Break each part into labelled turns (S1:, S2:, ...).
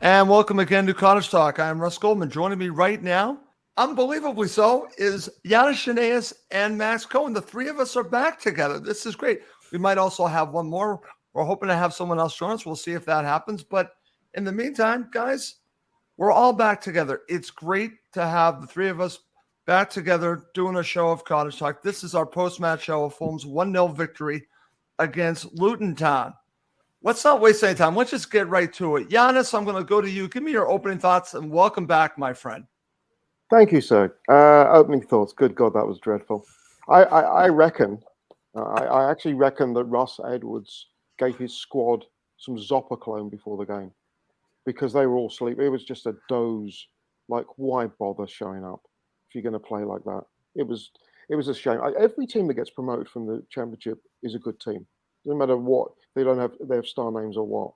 S1: And welcome again to Cottage Talk. I am Russ Goldman. Joining me right now, unbelievably so, is Yannis and Max Cohen. The three of us are back together. This is great. We might also have one more. We're hoping to have someone else join us. We'll see if that happens. But in the meantime, guys, we're all back together. It's great to have the three of us back together doing a show of Cottage Talk. This is our post-match show of Fulham's 1-0 victory against Luton Town. Let's not waste any time. Let's just get right to it. Yannis, I'm going to go to you. Give me your opening thoughts and welcome back, my friend.
S2: Thank you, sir. Opening thoughts. Good God, that was dreadful. I reckon, I actually reckon that Ross Edwards gave his squad some Zopiclone before the game because they were all asleep. It was just a doze. Like, why bother showing up if you're going to play like that? It was a shame. Every team that gets promoted from the Championship is a good team. Doesn't matter what they have star names or what.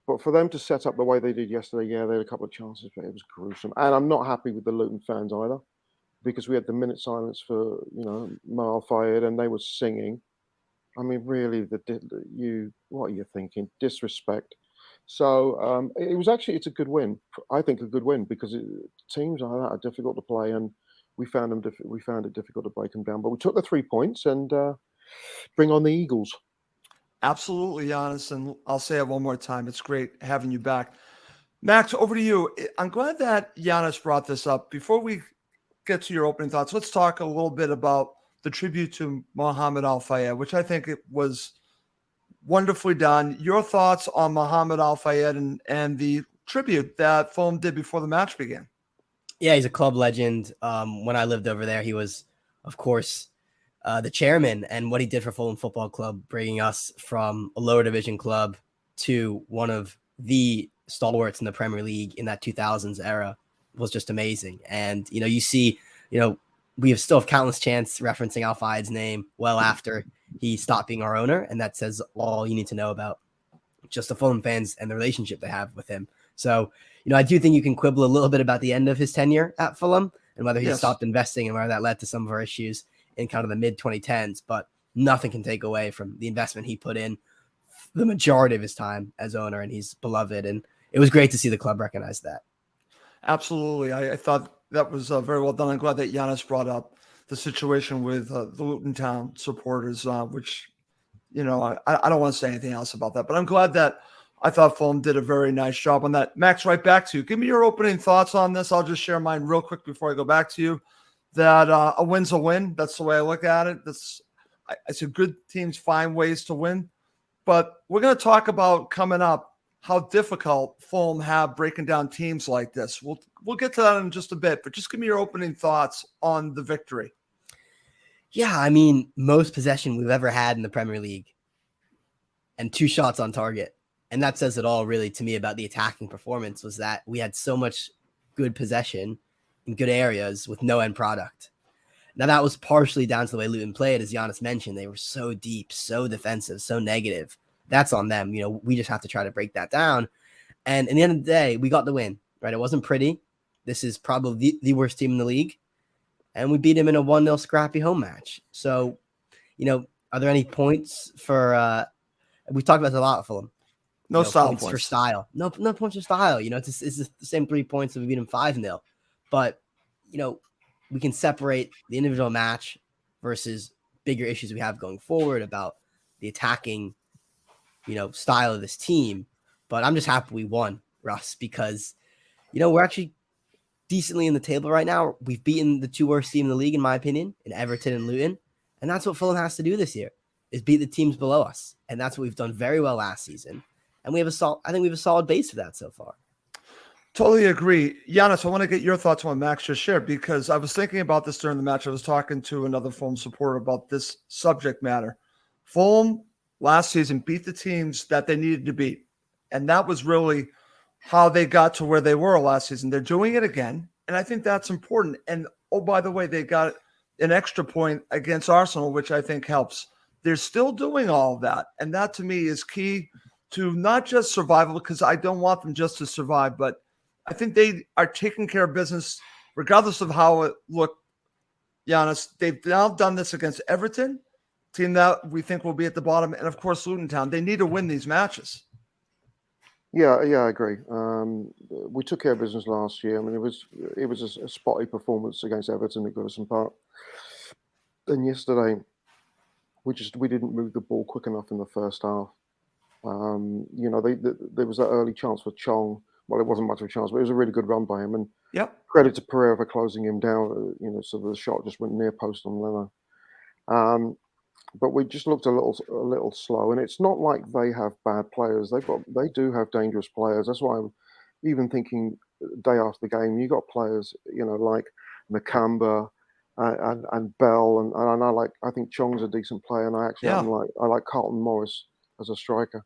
S2: But for them to set up the way they did yesterday, yeah, they had a couple of chances, but it was gruesome. And I'm not happy with the Luton fans either, because we had the minute silence for Mal Fayed, and they were singing. I mean, really, what are you thinking? Disrespect. So it's a good win. I think a good win because teams like that are difficult to play, and we found it difficult to break them down. But we took the 3 points and bring on the Eagles.
S1: Absolutely, Yannis, and I'll say it one more time. It's great having you back. Max, over to you. I'm glad that Yannis brought this up. Before we get to your opening thoughts, let's talk a little bit about the tribute to Mohamed Al Fayed, which I think it was wonderfully done. Your thoughts on Mohamed Al Fayed and the tribute that Fulham did before the match began?
S3: Yeah, he's a club legend. When I lived over there, he was, of course, the chairman, and what he did for Fulham Football Club, bringing us from a lower division club to one of the stalwarts in the Premier League in that 2000s era was just amazing. And, you see, we still have countless chants referencing Al Fayed's name well after he stopped being our owner. And that says all you need to know about just the Fulham fans and the relationship they have with him. So, I do think you can quibble a little bit about the end of his tenure at Fulham and whether he stopped investing and whether that led to some of our issues in kind of the mid 2010s, but nothing can take away from the investment he put in the majority of his time as owner, and he's beloved. And it was great to see the club recognize that.
S1: Absolutely. I thought that was very well done. I'm glad that Yannis brought up the situation with the Luton Town supporters, which, I don't want to say anything else about that, but I'm glad that I thought Fulham did a very nice job on that. Max, right back to you. Give me your opening thoughts on this. I'll just share mine real quick before I go back to you. That a win's a win. That's the way I look at it. I said good teams find ways to win. But we're going to talk about coming up how difficult Fulham have breaking down teams like this. We'll get to that in just a bit, but just give me your opening thoughts on the victory.
S3: Yeah, I mean, most possession we've ever had in the Premier League and 2 shots on target. And that says it all really to me about the attacking performance, was that we had so much good possession in good areas with no end product. Now, that was partially down to the way Luton played. As Yannis mentioned, they were so deep, so defensive, so negative. That's on them. We just have to try to break that down. And in the end of the day, we got the win, right? It wasn't pretty. This is probably the worst team in the league. And we beat him in a 1-0 scrappy home match. So, are there any points for we talked about this a lot for them.
S1: No style
S3: points for style. No points for style. It's the same 3 points that we beat him 5-0. But, we can separate the individual match versus bigger issues we have going forward about the attacking, style of this team. But I'm just happy we won, Russ, because, we're actually decently in the table right now. We've beaten the 2 worst teams in the league, in my opinion, in Everton and Luton. And that's what Fulham has to do this year, is beat the teams below us. And that's what we've done very well last season. And I think we have a solid base for that so far.
S1: Totally agree. Yannis, I want to get your thoughts on what Max just shared, because I was thinking about this during the match. I was talking to another Fulham supporter about this subject matter. Fulham last season beat the teams that they needed to beat. And that was really how they got to where they were last season. They're doing it again. And I think that's important. And, oh, by the way, they got an extra point against Arsenal, which I think helps. They're still doing all of that. And that, to me, is key to not just survival, because I don't want them just to survive, but I think they are taking care of business regardless of how it looked. Yannis, they've now done this against Everton, team that we think will be at the bottom, and, of course, Luton Town. They need to win these matches.
S2: Yeah, I agree. We took care of business last year. I mean, it was a spotty performance against Everton at Goodison Park. And yesterday, we didn't move the ball quick enough in the first half. There was that early chance for Chong. Well, it wasn't much of a chance, but it was a really good run by him. And
S1: Yep.
S2: credit to Pereira for closing him down. So the shot just went near post on Leno. But we just looked a little slow, and it's not like they have bad players. They do have dangerous players. That's why I'm even thinking day after the game. You got players, like Nakamba and Bell, and I think Chong's a decent player, and I actually I like Carlton Morris as a striker.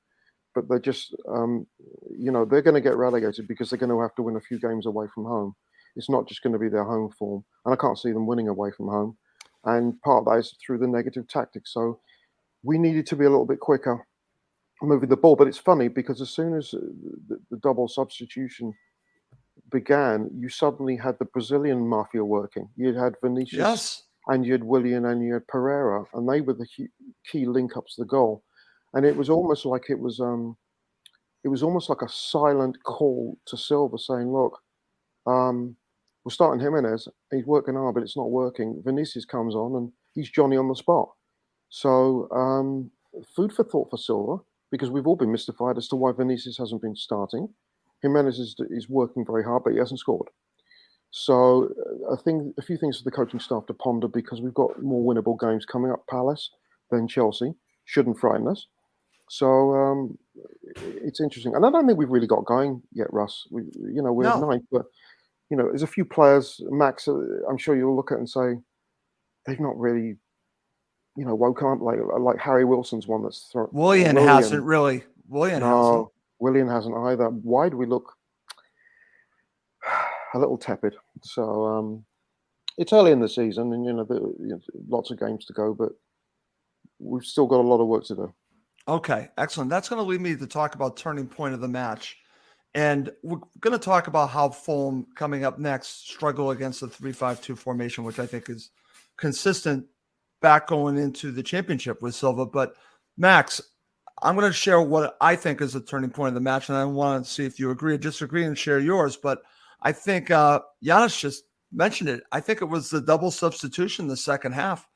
S2: But they're just, they're going to get relegated because they're going to have to win a few games away from home. It's not just going to be their home form, and I can't see them winning away from home. And part of that is through the negative tactics. So we needed to be a little bit quicker moving the ball. But it's funny because as soon as the double substitution began, you suddenly had the Brazilian mafia working. You had Vinicius, and you had Willian, and you had Pereira, and they were the key link-ups to the goal. And it was almost like a silent call to Silva saying, "Look, we're starting Jimenez. He's working hard, but it's not working. Vinicius comes on, and he's Johnny on the spot." So, food for thought for Silva, because we've all been mystified as to why Vinicius hasn't been starting. Jimenez is working very hard, but he hasn't scored. So, I think a few things for the coaching staff to ponder, because we've got more winnable games coming up. Palace, then Chelsea. Shouldn't frighten us. So, it's interesting. And I don't think we've really got going yet, Russ. We're ninth, but there's a few players, Max, I'm sure you'll look at and say, they've not really, woken up, like Harry Wilson's one that's thrown.
S1: Willian hasn't really. Willian
S2: hasn't either. Why do we look a little tepid? So it's early in the season, and lots of games to go, but we've still got a lot of work to do.
S1: Okay, excellent. That's going to lead me to talk about turning point of the match. And we're going to talk about how Fulham, coming up next, struggle against the 3-5-2 formation, which I think is consistent back going into the championship with Silva. But Max, I'm going to share what I think is the turning point of the match, and I want to see if you agree or disagree and share yours. But I think Yannis just mentioned it. I think it was the double substitution in the second half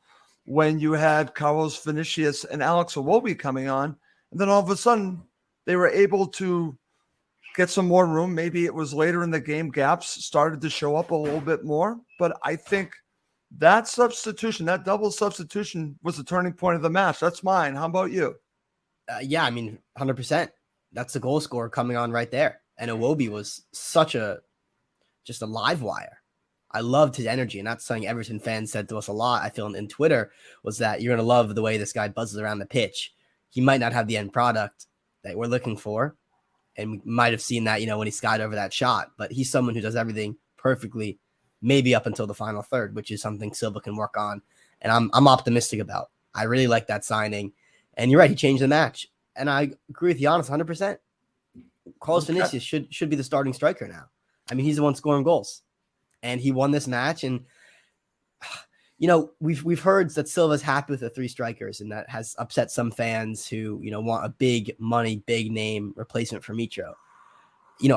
S1: when you had Carlos Vinicius and Alex Iwobi coming on, and then all of a sudden they were able to get some more room. Maybe it was later in the game, gaps started to show up a little bit more. But I think that substitution, that double substitution, was the turning point of the match. That's mine. How about you?
S3: Yeah, I mean, 100%. That's the goal scorer coming on right there. And Iwobi was just a live wire. I loved his energy, and that's something Everton fans said to us a lot, I feel, in Twitter, was that you're going to love the way this guy buzzes around the pitch. He might not have the end product that we're looking for, and we might have seen that, when he skied over that shot, but he's someone who does everything perfectly, maybe up until the final third, which is something Silva can work on, and I'm optimistic about. I really like that signing, and you're right, he changed the match, and I agree with Yannis 100%. Carlos Vinicius should be the starting striker now. I mean, he's the one scoring goals, and he won this match, and we've heard that Silva's happy with the three strikers, and that has upset some fans who, want a big money, big name replacement for Mitro.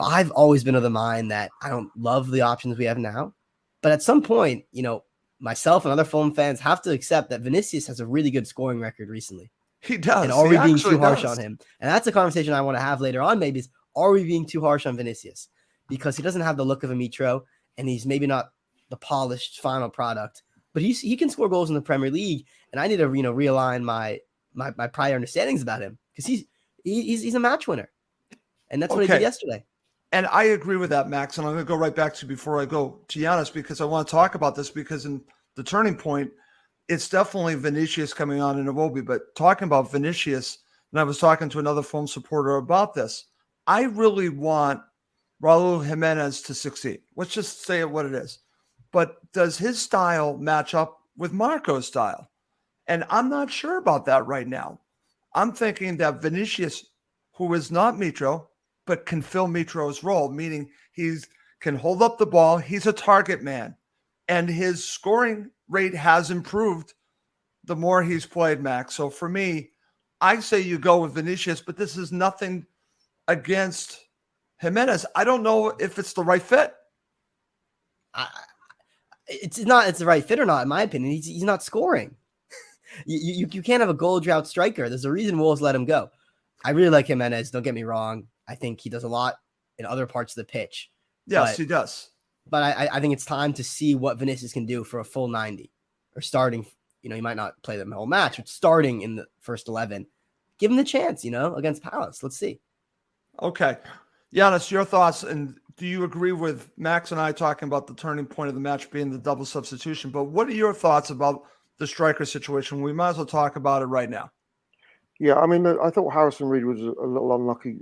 S3: I've always been of the mind that I don't love the options we have now, but at some point, myself and other Fulham fans have to accept that Vinicius has a really good scoring record recently.
S1: He does.
S3: And are we being too harsh on him? And that's a conversation I want to have later on, maybe, is, are we being too harsh on Vinicius? Because he doesn't have the look of a Mitro, and he's maybe not the polished final product, but he can score goals in the Premier League, and I need to realign my prior understandings about him, because he's a match winner, and that's what he did yesterday.
S1: And I agree with that, Max. And I'm going to go right back to before I go to Yannis, because I want to talk about this, because in the turning point, it's definitely Vinicius coming on in Iwobi. But talking about Vinicius, and I was talking to another Fulham supporter about this, I really want Raul Jimenez to succeed. Let's just say it what it is. But does his style match up with Marco's style? And I'm not sure about that right now. I'm thinking that Vinicius, who is not Mitro, but can fill Mitro's role, meaning he can hold up the ball. He's a target man. And his scoring rate has improved the more he's played, Max. So for me, I say you go with Vinicius, but this is nothing against Jimenez, I don't know if it's the right fit.
S3: It's the right fit or not, in my opinion. He's not scoring. You can't have a goal drought striker. There's a reason Wolves let him go. I really like Jimenez. Don't get me wrong. I think he does a lot in other parts of the pitch.
S1: Yes, he does.
S3: But I think it's time to see what Vinicius can do for a full 90 or starting. You know, he might not play the whole match, but starting in the first 11, give him the chance, against Palace. Let's see.
S1: Okay. Yannis, your thoughts, and do you agree with Max and I talking about the turning point of the match being the double substitution? But what are your thoughts about the striker situation? We might as well talk about it right now.
S2: Yeah, I mean, I thought Harrison Reed was a little unlucky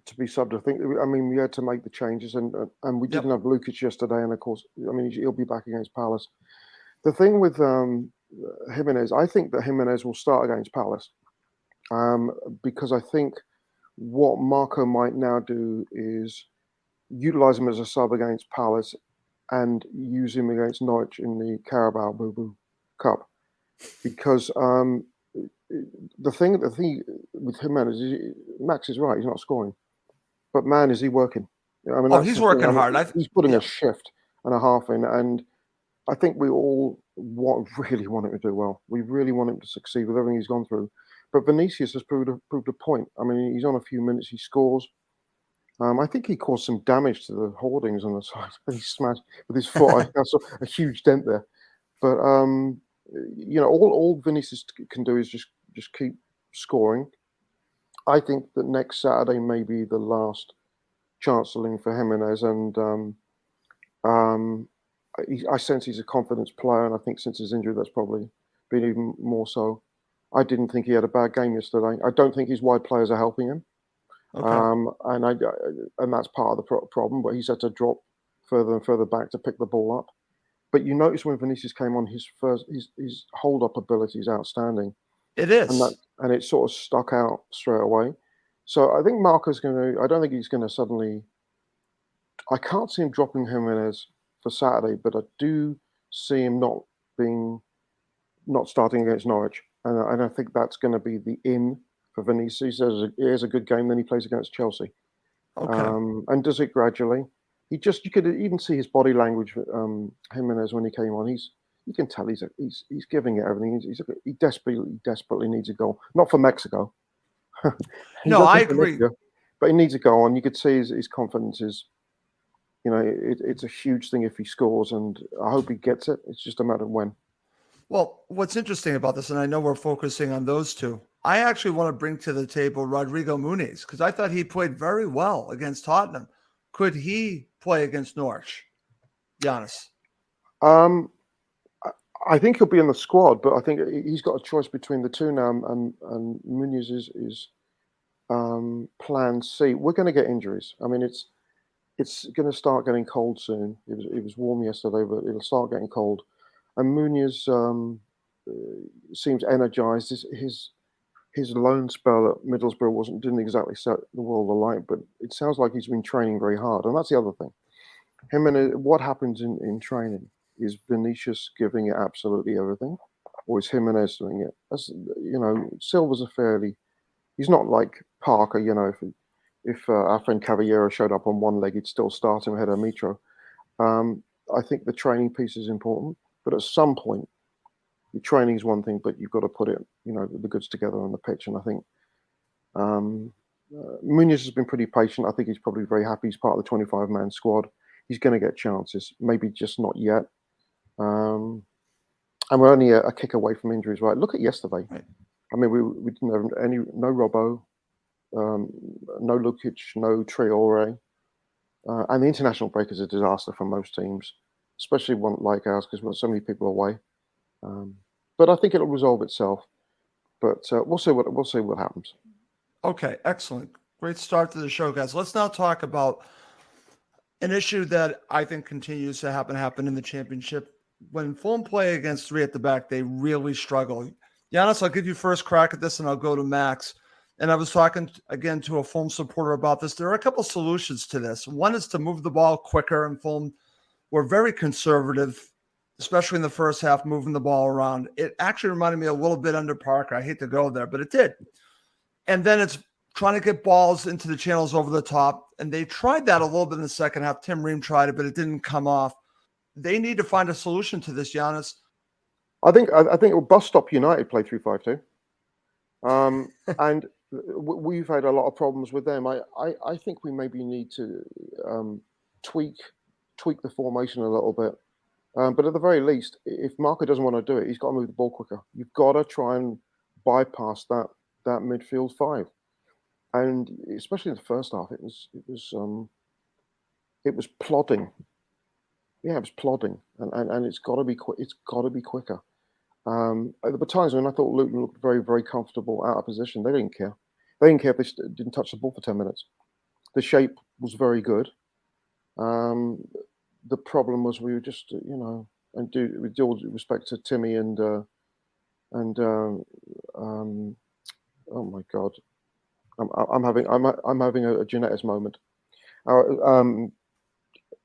S2: to be subbed. I mean, we had to make the changes, and we didn't have Lukic yesterday, and of course, I mean, he'll be back against Palace. The thing with Jimenez, I think that Jimenez will start against Palace, because I think what Marco might now do is utilize him as a sub against Palace and use him against Norwich in the Carabao Boo Cup, because the thing with Jimenez is Max is right, he's not scoring, but man, is he working. I mean,
S1: he's working hard.
S2: He's putting a shift and a half in, and I think we all really want him to do well. We really want him to succeed with everything he's gone through. But Vinicius has proved a point. I mean, he's on a few minutes, he scores. I think he caused some damage to the hoardings on the side. He smashed with his foot. I saw a huge dent there. But all Vinicius can do is just keep scoring. I think that next Saturday may be the last chancelling for Jimenez, and I sense he's a confidence player, and I think since his injury, that's probably been even more so. I didn't think he had a bad game yesterday. I don't think his wide players are helping him, and that's part of the problem. But he's had to drop further and further back to pick the ball up. But you notice when Vinicius came on, his hold up ability is outstanding.
S1: It is,
S2: and it sort of stuck out straight away. So I think Marco's going to. I don't think he's going to suddenly. I can't see him dropping Jimenez for Saturday, but I do see him not starting against Norwich, and I think that's going to be the in for Vinicius. He has a good game, then he plays against Chelsea, and does it gradually. You could even see his body language, Jimenez, when he came on. You can tell he's giving it everything. He desperately needs a goal, not for Mexico.
S1: No, I agree,
S2: Mexico, but he needs a goal, and you could see his confidence is. It's a huge thing if he scores, and I hope he gets it. It's just a matter of when.
S1: Well, what's interesting about this, and I know we're focusing on those two, I actually want to bring to the table Rodrigo Muniz, because I thought he played very well against Tottenham. Could he play against Norwich, Yannis?
S2: I think he'll be in the squad, but I think he's got a choice between the two now, and Muniz is plan C. We're going to get injuries. I mean, it's going to start getting cold soon. It was warm yesterday, but it'll start getting cold. And Muniz seems energized. His loan spell at Middlesbrough didn't exactly set the world alight, but it sounds like he's been training very hard. And that's the other thing. What happens in training? Is Vinicius giving it absolutely everything, or is Jimenez doing it? Silva's he's not like Parker. If our friend Caballero showed up on one leg, he'd still start him ahead of Mitro. I think the training piece is important, but at some point, your training is one thing, but you've got to put it, the goods together on the pitch. And I think Muniz has been pretty patient. I think he's probably very happy he's part of the 25-man squad. He's going to get chances, maybe just not yet. And we're only a kick away from injuries, right? Look at yesterday. Right. I mean, we didn't have no Robbo, no Lukic, no Traore. And the international break is a disaster for most teams, especially one like ours, because we've got so many people away. But I think it'll resolve itself. But we'll see what happens.
S1: Okay, excellent. Great start to the show, guys. Let's now talk about an issue that I think continues to happen in the championship. When Fulham play against three at the back, they really struggle. Yannis, I'll give you first crack at this, and I'll go to Max. And I was talking again to a Fulham supporter about this. There are a couple solutions to this. One is to move the ball quicker, and Fulham were very conservative, especially in the first half, moving the ball around. It actually reminded me a little bit under Parker. I hate to go there, but it did. And then it's trying to get balls into the channels over the top. And they tried that a little bit in the second half. Tim Ream tried it, but it didn't come off. They need to find a solution to this, Yannis.
S2: I think it will bus stop United play 3-5-2. And we've had a lot of problems with them. I think we maybe need to tweak the formation a little bit. But at the very least, if Marco doesn't want to do it, he's got to move the ball quicker. You've got to try and bypass that midfield five. And especially in the first half, it was plodding. Yeah, it was plodding, and it's got to be quick. It's got to be quicker. There were times when I thought Luton looked very, very comfortable out of position. They didn't care. They didn't care if they didn't touch the ball for 10 minutes. The shape was very good. The problem was we were just, and with all due respect to Timmy and oh my God, I'm having a Janettis moment.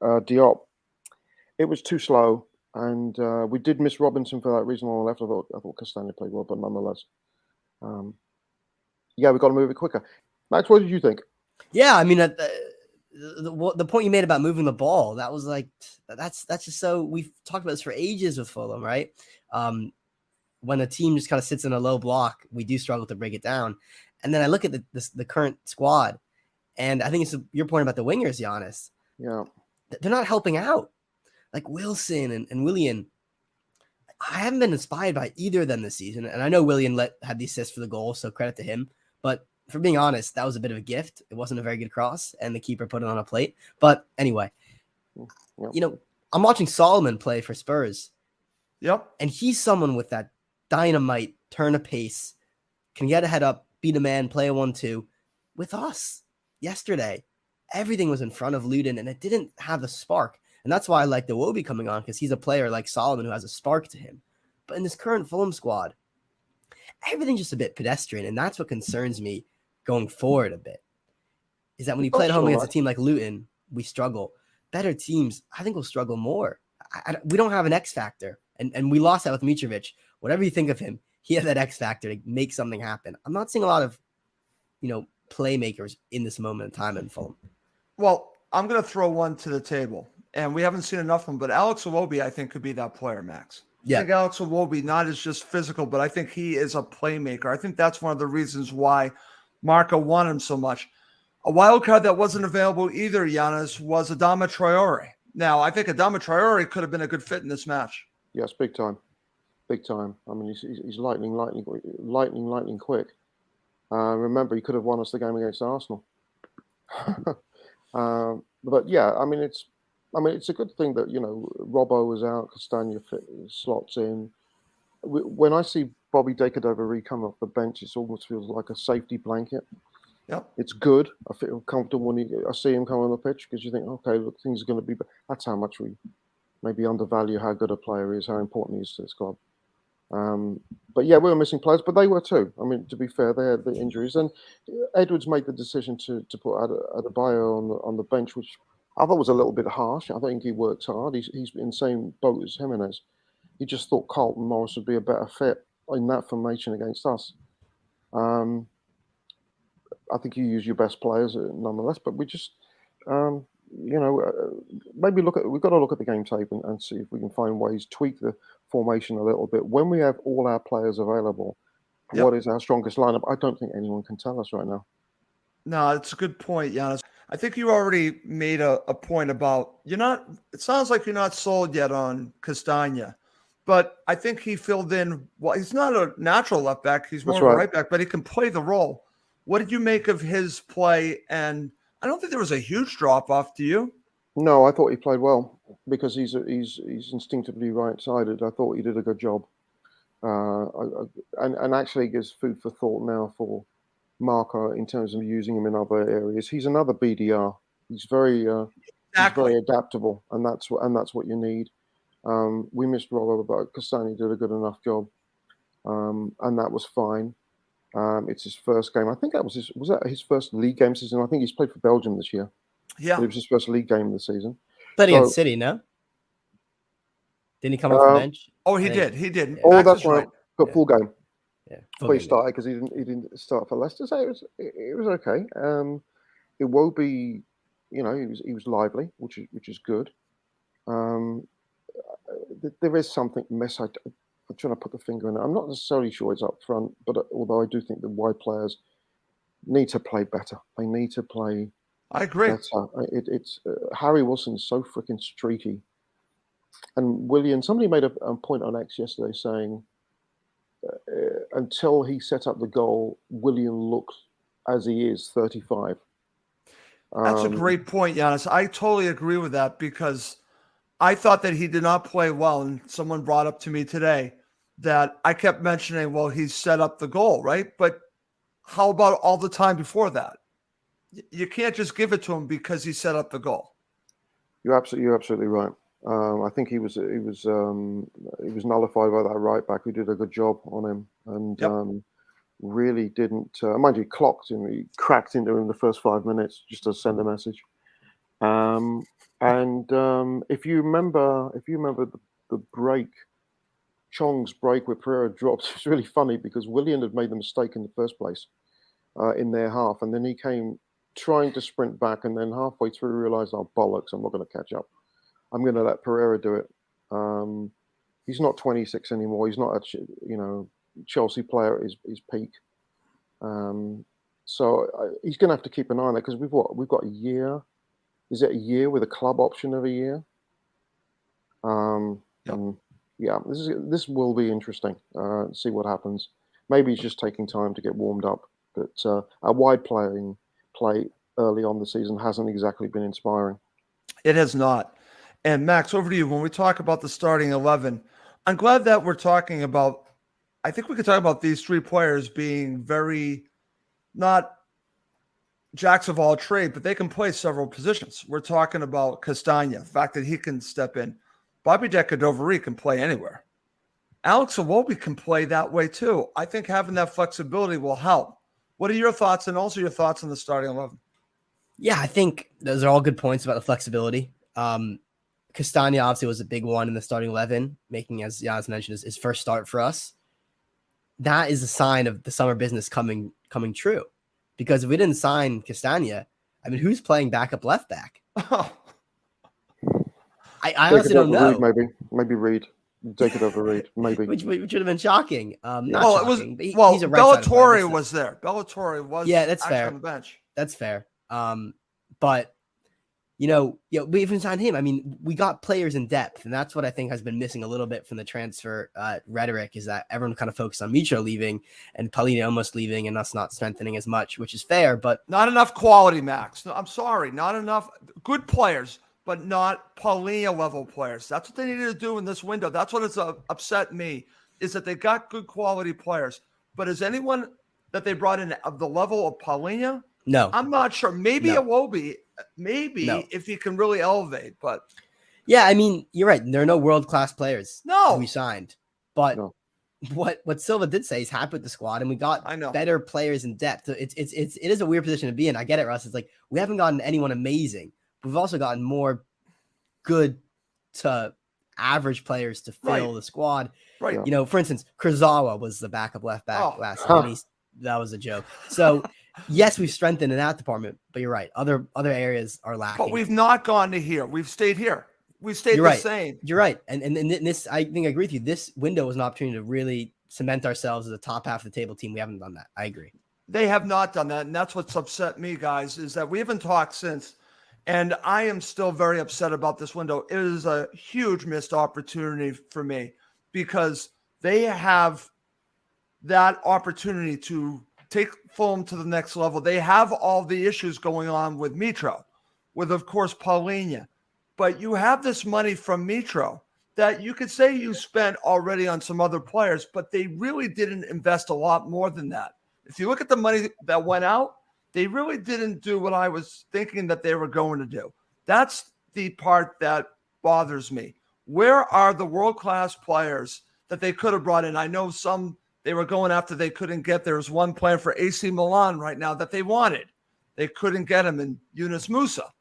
S2: Diop, it was too slow. And we did miss Robinson for that reason on the left. I thought Castagna played well, but nonetheless, we've got to move it quicker. Max, what did you think?
S3: Yeah, I mean, the point you made about moving the ball, that was like that's just so we've talked about this for ages with Fulham, right? When a team just kind of sits in a low block, we do struggle to break it down. And then I look at the current squad, and I think it's your point about the wingers, Yannis.
S2: Yeah,
S3: they're not helping out. Like Wilson and Willian, I haven't been inspired by either of them this season. And I know Willian had the assist for the goal, so credit to him. But for being honest, that was a bit of a gift. It wasn't a very good cross, and the keeper put it on a plate. But anyway, I'm watching Solomon play for Spurs.
S1: Yep.
S3: And he's someone with that dynamite turn of pace, can get a head up, beat a man, play a 1-2. With us yesterday, everything was in front of Luton, and it didn't have the spark. And that's why I like the Iwobi coming on, because he's a player like Solomon who has a spark to him. But in this current Fulham squad, everything's just a bit pedestrian, and that's what concerns me going forward a bit. Is that when you play at home against a team like Luton, we struggle. Better teams, I think, will struggle more. We don't have an X factor, and we lost that with Mitrovic. Whatever you think of him, he had that X factor to make something happen. I'm not seeing a lot of, playmakers in this moment in time in Fulham.
S1: Well, I'm going to throw one to the table. And we haven't seen enough of him, but Alex Iwobi, I think, could be that player, Max.
S3: Yeah.
S1: I think Alex Iwobi not is just physical, but I think he is a playmaker. I think that's one of the reasons why Marco wanted him so much. A wild card that wasn't available either, Yannis, was Adama Traore. Now, I think Adama Traore could have been a good fit in this match.
S2: Yes, big time. Big time. I mean, he's lightning quick. Remember, he could have won us the game against Arsenal. But yeah, I mean, it's a good thing that, Robbo was out, Castagna slots in. When I see Bobby Decordova come off the bench, it almost feels like a safety blanket.
S1: Yep.
S2: It's good. I feel comfortable when I see him come on the pitch, because you think, okay, look, things are going to be. That's how much we maybe undervalue how good a player is, how important he is to this club. But yeah, we were missing players, but they were too. I mean, to be fair, they had the injuries, and Edwards made the decision to put Adebayo on the bench, which I thought was a little bit harsh. I think he works hard. He's in the same boat as Jimenez. He just thought Carlton Morris would be a better fit in that formation against us. I think you use your best players nonetheless, but we just, maybe we've got to look at the game tape and see if we can find ways, tweak the formation a little bit. When we have all our players available, what is our strongest lineup? I don't think anyone can tell us right now.
S1: No, it's a good point, Yannis. I think you already made a point about it sounds like you're not sold yet on Castagna, but I think he filled in. Well, he's not a natural left back. He's more of a right back, but he can play the role. What did you make of his play? And I don't think there was a huge drop off. Do you?
S2: No, I thought he played well because he's instinctively right-sided. I thought he did a good job, and actually gives food for thought now for Marco in terms of using him in other areas. He's another BDR. He's very adaptable, and that's what you need. We missed Robbo, but Castagna did a good enough job, and that was fine. It's his first game. I think was that his first league game season? I think he's played for Belgium this year.
S1: Yeah,
S2: it was his first league game of the season.
S3: Played against City, no? Didn't he come off the bench?
S1: Oh, he did. He did.
S2: Oh, that's right. But full game.
S3: Yeah,
S2: But he started because he didn't start for Leicester, so it was okay. It will be, he was lively, which is good. There is something I'm trying to put the finger in it. I'm not necessarily sure it's up front, but although I do think the wide players need to play better. They need to play
S1: I agree.
S2: better. It's Harry Wilson's so freaking streaky, and Willian. Somebody made a point on X yesterday saying until he set up the goal, Willian looked as he is 35.
S1: That's a great point, Yannis. I totally agree with that because I thought that he did not play well. And someone brought up to me today that I kept mentioning, well, he set up the goal, right? But how about all the time before that? You can't just give it to him because he set up the goal.
S2: You're absolutely right. I think he was nullified by that right back who did a good job on him and really didn't. Mind you, clocked him. He cracked into him the first 5 minutes just to send a message. If you remember the break, Chong's break where Pereira dropped, it's really funny because Willian had made the mistake in the first place in their half, and then he came trying to sprint back, and then halfway through realised, oh bollocks, I'm not going to catch up. I'm going to let Pereira do it. He's not 26 anymore. He's not a Chelsea player at his peak. So he's going to have to keep an eye on that because we've got a year. Is it a year with a club option of a year? This will be interesting. See what happens. Maybe he's just taking time to get warmed up. But our wide play early on the season hasn't exactly been inspiring.
S1: It has not. And Max, over to you. When we talk about the starting 11, I'm glad that we're talking about, I think we could talk about these three players being very, not jacks of all trade, but they can play several positions. We're talking about Castagna, the fact that he can step in. Bobby Decadoveri can play anywhere. Alex Iwobi can play that way too. I think having that flexibility will help. What are your thoughts, and also your thoughts on the starting 11?
S3: Yeah, I think those are all good points about the flexibility. Castagna obviously was a big one in the starting 11, making, as Yannis mentioned, his first start for us. That is a sign of the summer business coming true. Because if we didn't sign Castagna, I mean, who's playing backup left back? I honestly don't know.
S2: Maybe Reed. Take it over Reed, maybe.
S3: which would have been shocking.
S1: Bellatori was there. Bellatori was
S3: that's fair.
S1: On the bench.
S3: That's fair. But we even signed him. I mean, we got players in depth, and that's what I think has been missing a little bit from the transfer rhetoric is that everyone kind of focused on Mitro leaving and Palhinha almost leaving and us not strengthening as much, which is fair, but
S1: not enough quality, Max. No, I'm sorry, not enough good players, but not Palhinha level players. That's what they needed to do in this window. That's what has upset me is that they got good quality players, but is anyone that they brought in of the level of Palhinha?
S3: No,
S1: I'm not sure. Maybe Iwobi. Maybe if he can really elevate, but
S3: yeah, I mean, you're right. There are no world-class players we signed, but what Silva did say, he's happy with the squad, and we got better players in depth. It is a weird position to be in. I get it, Russ. It's like we haven't gotten anyone amazing. We've also gotten more good to average players to fill the squad.
S1: Right.
S3: For instance, Kurzawa was the backup left back last season. That was a joke. So yes, we've strengthened in that department, but you're right. Other areas are lacking.
S1: But we've not gone to here. We've stayed here. We've stayed the same.
S3: You're right. And this, I think I agree with you. This window was an opportunity to really cement ourselves as a top half of the table team. We haven't done that. I agree.
S1: They have not done that. And that's what's upset me, guys, is that we haven't talked since. And I am still very upset about this window. It is a huge missed opportunity for me because they have that opportunity to take Fulham to the next level. They have all the issues going on with Mitro, with, of course, Palhinha. But you have this money from Mitro that you could say you spent already on some other players, but they really didn't invest a lot more than that. If you look at the money that went out, they really didn't do what I was thinking that they were going to do. That's the part that bothers me. Where are the world-class players that they could have brought in? I know some they were going after they couldn't get. There was one player for AC Milan right now that they wanted. They couldn't get him in Yunus Musa.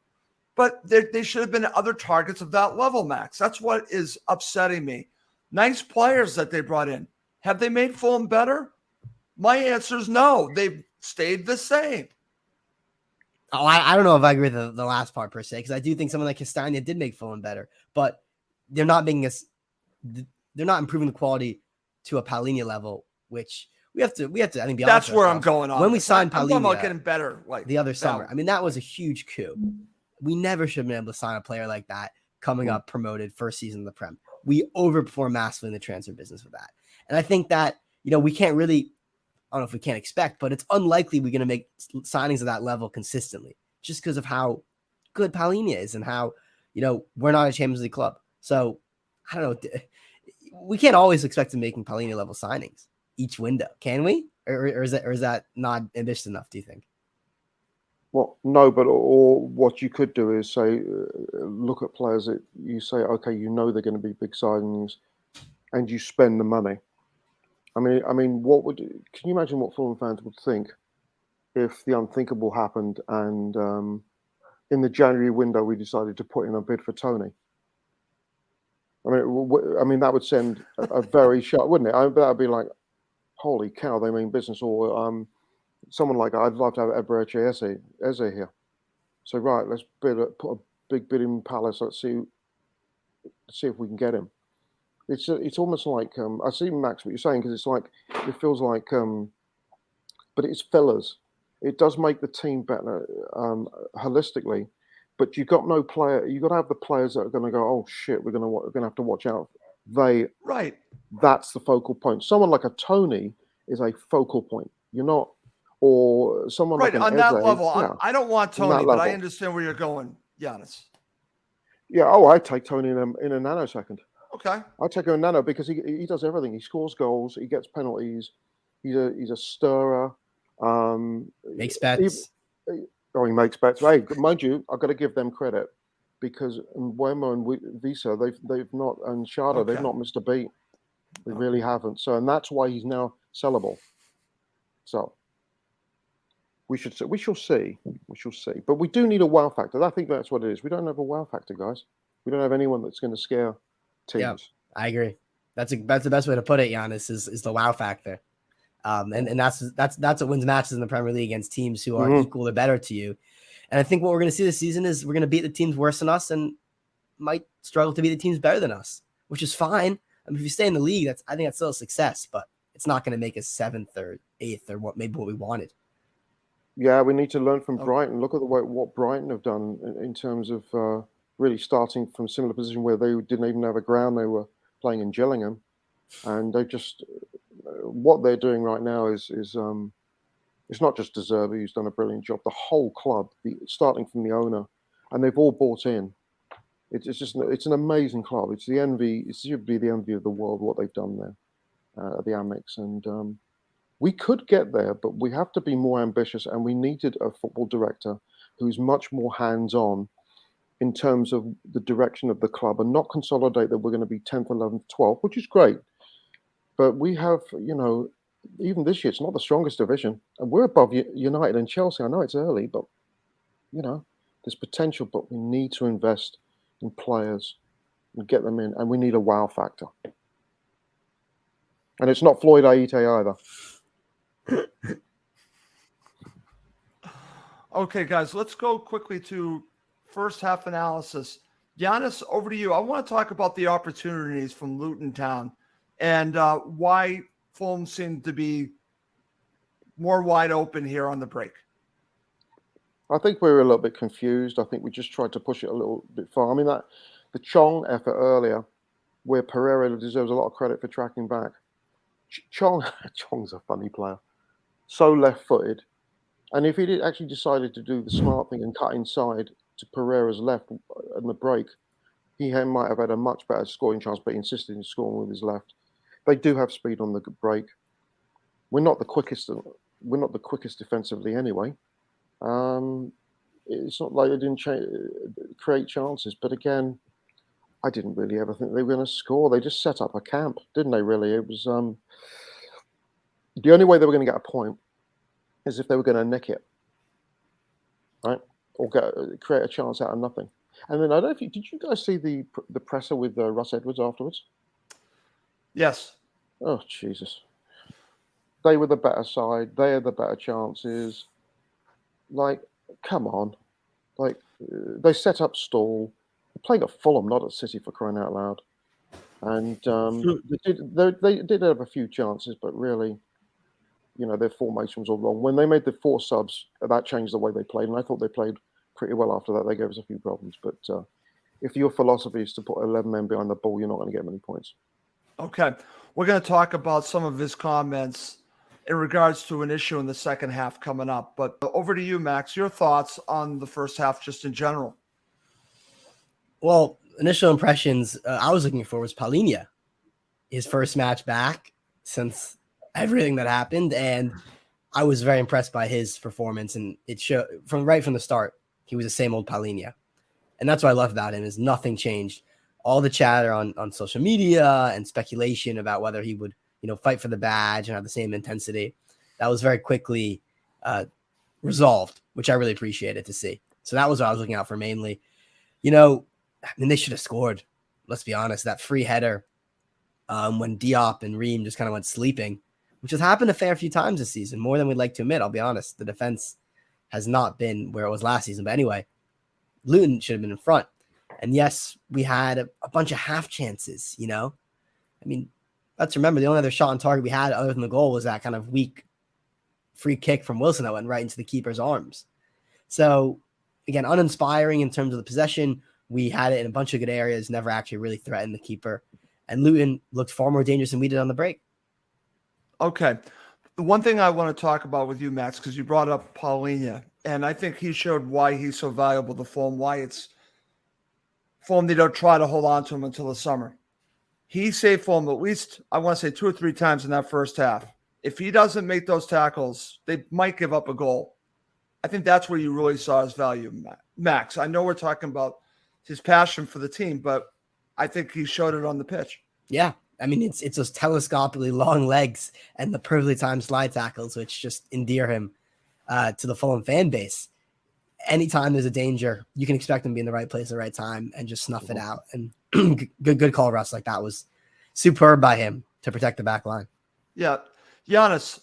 S1: But they should have been other targets of that level, Max. That's what is upsetting me. Nice players that they brought in. Have they made Fulham better? My answer is no. They've stayed the same.
S3: Oh, I don't know if I agree with the last part per se, because I do think someone like Castagna did make Fulham better, but they're not making us. They're not improving the quality to a Palhinha level, which we have to. I think be honest.
S1: That's where I'm going on.
S3: When we signed
S1: I'm talking about
S3: Palhinha
S1: getting better, like
S3: the other summer, I mean that was a huge coup. We never should have been able to sign a player like that coming up promoted first season in the Prem. We overperformed massively in the transfer business with that, and I think that we can't really. I don't know if we can't expect, but it's unlikely we're going to make signings of that level consistently just because of how good Palhinha is and how, we're not a Champions League club. So I don't know. We can't always expect to making Palhinha level signings each window, can we? Or is that not ambitious enough, do you think?
S2: Well, no, but or what you could do is say, look at players that you say, okay, they're going to be big signings, and you spend the money. I mean, can you imagine what Fulham fans would think if the unthinkable happened and in the January window we decided to put in a bid for Tony? I mean, that would send a very sharp, wouldn't it? That would be like, holy cow, they mean business. Or someone like I'd love to have Eberechi Eze here. So right, let's put a big bid in Palace. Let's see if we can get him. It's almost like I see, Max, what you're saying, because it's like it feels like, but it's fillers. It does make the team better holistically, but you got no player. You got to have the players that are going to go, oh shit, we're going to have to watch out.
S1: Right.
S2: That's the focal point. Someone like a Tony is a focal point. You're not, or someone
S1: right
S2: like
S1: on
S2: an
S1: that
S2: Eze,
S1: level.
S2: yeah,
S1: I don't want Tony, but I understand where you're going, Yannis.
S2: Yeah. Oh, I take Tony in a nanosecond.
S1: Okay.
S2: I take him in nano because he does everything. He scores goals. He gets penalties. He's a stirrer.
S3: Makes bets.
S2: He makes bets. Hey, mind you, I've got to give them credit because Mbeumo and Visa, they've not, and Shada, they've not missed a beat. They really haven't. So, and that's why he's now sellable. So we shall see. But we do need a wow factor. I think that's what it is. We don't have a wow factor, guys. We don't have anyone that's going to scare teams.
S3: Yeah, I agree. That's the best way to put it, Yannis, is the wow factor. And that's what wins matches in the Premier League against teams who are equal or better to you. And I think what we're going to see this season is we're going to beat the teams worse than us and might struggle to beat the teams better than us, which is fine. I mean, if you stay in the league, I think that's still a success, but it's not going to make us 7th or 8th or what we wanted.
S2: Yeah, we need to learn from Brighton. Look at what Brighton have done in terms of really starting from similar position where they didn't even have a ground. They were playing in Gillingham, and they just what they're doing right now is it's not just De Zerbi who's done a brilliant job. The whole club, starting from the owner, and they've all bought in. It's an amazing club. It's the envy. It should be the envy of the world what they've done there at the Amex, and we could get there, but we have to be more ambitious, and we needed a football director who's much more hands-on in terms of the direction of the club and not consolidate that we're going to be 10th, 11th, 12th, which is great. But we have, even this year, it's not the strongest division. And we're above United and Chelsea. I know it's early, but, there's potential, but we need to invest in players and get them in. And we need a wow factor. And it's not Floyd Aite either.
S1: Okay, guys, let's go quickly to first half analysis. Yannis, over to you. I want to talk about the opportunities from Luton Town and why Fulham seemed to be more wide open here on the break.
S2: I think we were a little bit confused. I think we just tried to push it a little bit far. I mean, the Chong effort earlier, where Pereira deserves a lot of credit for tracking back. Chong's a funny player. So left-footed. And if he actually decided to do the smart thing and cut inside to Pereira's left in the break, he might have had a much better scoring chance, but he insisted in scoring with his left. They do have speed on the break. We're not the quickest defensively anyway. It's not like they didn't create chances, but again, I didn't really ever think they were going to score. They just set up a camp, didn't they? Really, it was the only way they were going to get a point is if they were going to nick it, right, or create a chance out of nothing. And then I don't know did you guys see the presser with Russ Edwards afterwards?
S1: Yes.
S2: Oh Jesus! They were the better side. They had the better chances. Like, come on. Like, they set up stall. They're playing at Fulham, not at City, for crying out loud. And they did have a few chances, but really, their formation was all wrong. When they made the 4 subs, that changed the way they played. And I thought they played pretty well after that. They gave us a few problems. But if your philosophy is to put 11 men behind the ball, you're not going to get many points.
S1: Okay. We're going to talk about some of his comments in regards to an issue in the second half coming up. But over to you, Max. Your thoughts on the first half just in general.
S3: Well, initial impressions I was looking for was Palhinha, his first match back since everything that happened. And I was very impressed by his performance. And it showed from the start, he was the same old Palhinha. And that's what I love about him is nothing changed. All the chatter on social media and speculation about whether he would, fight for the badge and have the same intensity, that was very quickly resolved, which I really appreciated to see. So that was what I was looking out for mainly. They should have scored. Let's be honest. That free header when Diop and Ream just kind of went sleeping, which has happened a fair few times this season, more than we'd like to admit. I'll be honest. The defense has not been where it was last season. But anyway, Luton should have been in front. And yes, we had a bunch of half chances, let's remember the only other shot on target we had other than the goal was that kind of weak free kick from Wilson that went right into the keeper's arms. So again, uninspiring in terms of the possession. We had it in a bunch of good areas, never actually really threatened the keeper. And Luton looked far more dangerous than we did on the break. Okay.
S1: The one thing I want to talk about with you, Max, because you brought up Palhinha, and I think he showed why he's so valuable to Fulham, why it's Fulham, they don't try to hold on to him until the summer. He saved Fulham at least, I want to say 2 or 3 times in that first half. If he doesn't make those tackles, they might give up a goal. I think that's where you really saw his value, Max. I know we're talking about his passion for the team, but I think he showed it on the pitch.
S3: Yeah. It's those telescopically long legs and the perfectly timed slide tackles, which just endear him to the Fulham fan base. Anytime there's a danger, you can expect him to be in the right place at the right time and just snuff it out. And good call, Russ. Like that was superb by him to protect the back line.
S1: Yeah. Yannis,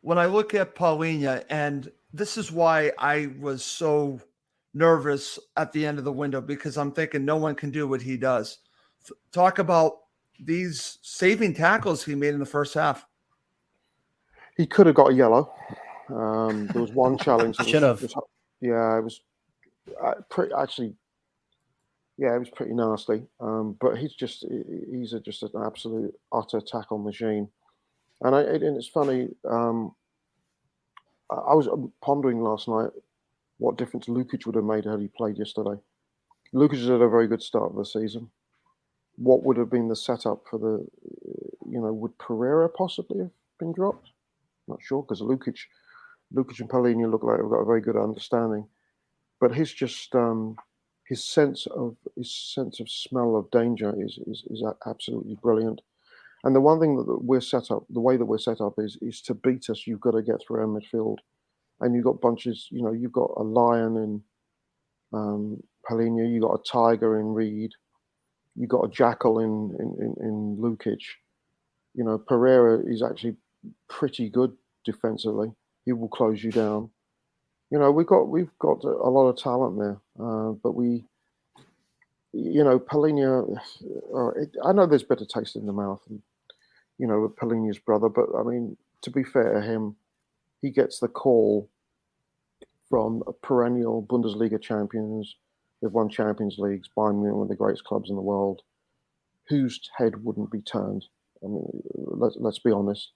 S1: when I look at Palhinha, and this is why I was so nervous at the end of the window, because I'm thinking no one can do what he does. Talk about these saving tackles he made in the first half.
S2: He could have got a yellow. There was one challenge.
S3: Should have.
S2: Yeah, it was pretty. Actually, yeah, it was pretty nasty. But he's just an absolute utter tackle machine. And it's funny. I was pondering last night what difference Lukic would have made had he played yesterday. Lukic had a very good start of the season. What would have been the setup for the? Would Pereira possibly have been dropped? Not sure, because Lukic and Palhinha look like they've got a very good understanding, but his sense of smell of danger is absolutely brilliant. And the one thing that we're set up, the way that we're set up is to beat us. You've got to get through our midfield, and you've got bunches. You've got a lion in Palhinha, you've got a tiger in Reed, you've got a jackal in Lukic. Pereira is actually pretty good defensively. He will close you down. We've got a lot of talent there, but Palhinha. I know there's better taste in the mouth, and with Palhinha's brother. But to be fair to him, he gets the call from perennial Bundesliga champions. They've won Champions Leagues, Bayern Munich, one of the greatest clubs in the world. Whose head wouldn't be turned? Let's be honest.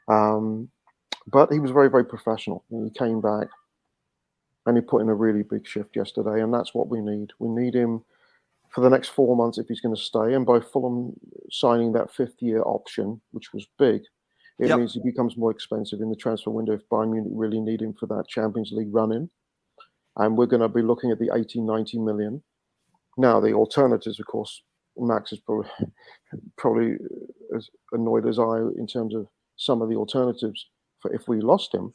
S2: But he was very, very professional. He came back and he put in a really big shift yesterday, and that's what we need. We need him for the next 4 months if he's going to stay. And by Fulham signing that 5th-year option, which was big, it means he becomes more expensive in the transfer window if Bayern Munich really need him for that Champions League run-in. And we're going to be looking at the 80, 90 million. Now, the alternatives, of course, Max is probably as annoyed as I in terms of some of the alternatives for if we lost him.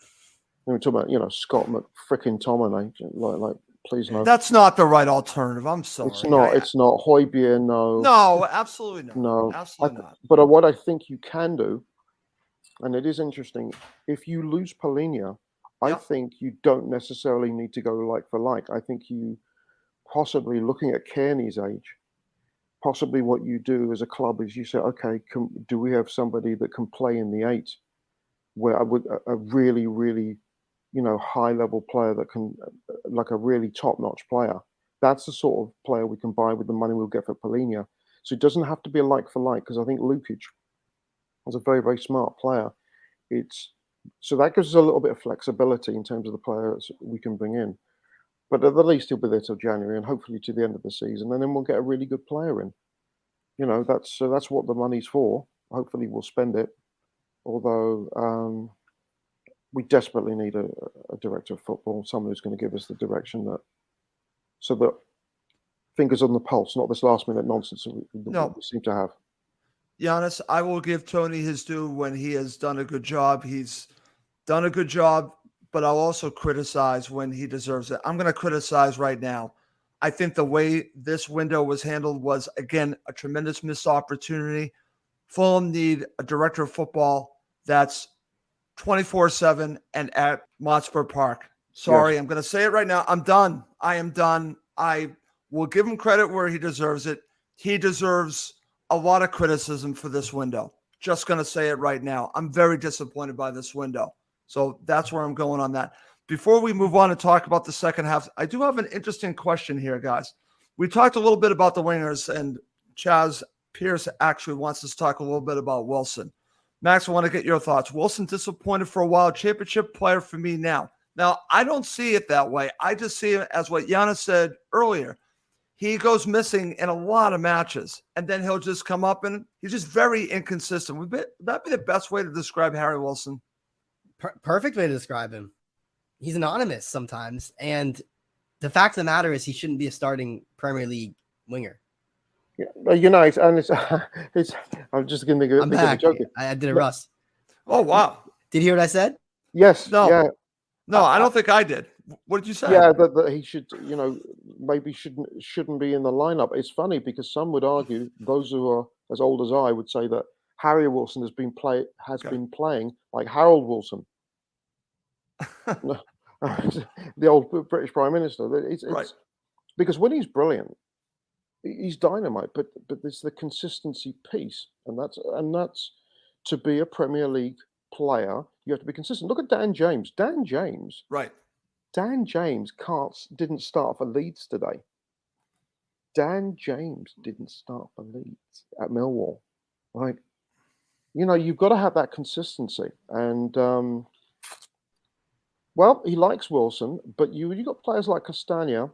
S2: We're talking about, Scott McFrickin-Tominay, like please no.
S1: That's not the right alternative. I'm sorry.
S2: It's not. It's not. Højbjerg, no.
S1: No, absolutely not.
S2: No.
S1: Absolutely not.
S2: But what I think you can do And it is interesting. If you lose Polinia, I
S1: Yeah.
S2: think you don't necessarily need to go like for like. I think you possibly looking at Kearney's age, possibly what you do as a club is you say, okay, do we have somebody that can play in the 8? Where I would a really, really, high level player that can, like a really top notch player. That's the sort of player we can buy with the money we'll get for Polinia. So it doesn't have to be a like for like, because I think Lukic is a very, very smart player. It's so that gives us a little bit of flexibility in terms of the players we can bring in. But at the least he'll be there till January and hopefully to the end of the season, and then we'll get a really good player in. That's what the money's for. Hopefully we'll spend it. Although we desperately need a director of football, someone who's going to give us the direction so that fingers on the pulse, not this last minute nonsense that we seem to have.
S1: Yannis, I will give Tony his due when he has done a good job. He's done a good job, but I'll also criticize when he deserves it. I'm going to criticize right now. I think the way this window was handled was, again, a tremendous missed opportunity. Fulham need a director of football that's 24/7 and at Motspur Park. Sorry,
S2: Yes.
S1: I'm going to say it right now. I'm done. I am done. I will give him credit where he deserves it. He deserves a lot of criticism for this window. Just going to say it right now. I'm very disappointed by this window. So that's where I'm going on that. Before we move on and talk about the second half, I do have an interesting question here, guys. We talked a little bit about the wingers, and Chaz Pierce actually wants us to talk a little bit about Wilson. Max, I want to get your thoughts. Wilson disappointed for a while, championship player for me now. Now, I don't see it that way. I just see it as what Yannis said earlier. He goes missing in a lot of matches, and then he'll just come up, and he's just very inconsistent. Would that be the best way to describe Harry Wilson?
S3: Perfect way to describe him. He's anonymous sometimes, and the fact of the matter is he shouldn't be a starting Premier League winger.
S2: Yeah, and it's. I'm just going to think of a joke.
S3: I did it, Russ.
S1: Oh, wow.
S3: Did you hear what I said?
S2: Yes.
S1: No.
S2: Yeah.
S1: No, I don't think I did. What did you say?
S2: Yeah, that he should, maybe shouldn't be in the lineup. It's funny because some would argue, those who are as old as I would say that Harry Wilson has been playing like Harold Wilson, the old British Prime Minister. It's
S1: Right.
S2: because when he's brilliant, he's dynamite. But there's the consistency piece, and that's to be a Premier League player, you have to be consistent. Look at Dan James.
S1: Right.
S2: Dan James didn't start for Leeds today. Dan James didn't start for Leeds at Millwall. Like, you've got to have that consistency. And well, he likes Wilson, but you got players like Castagna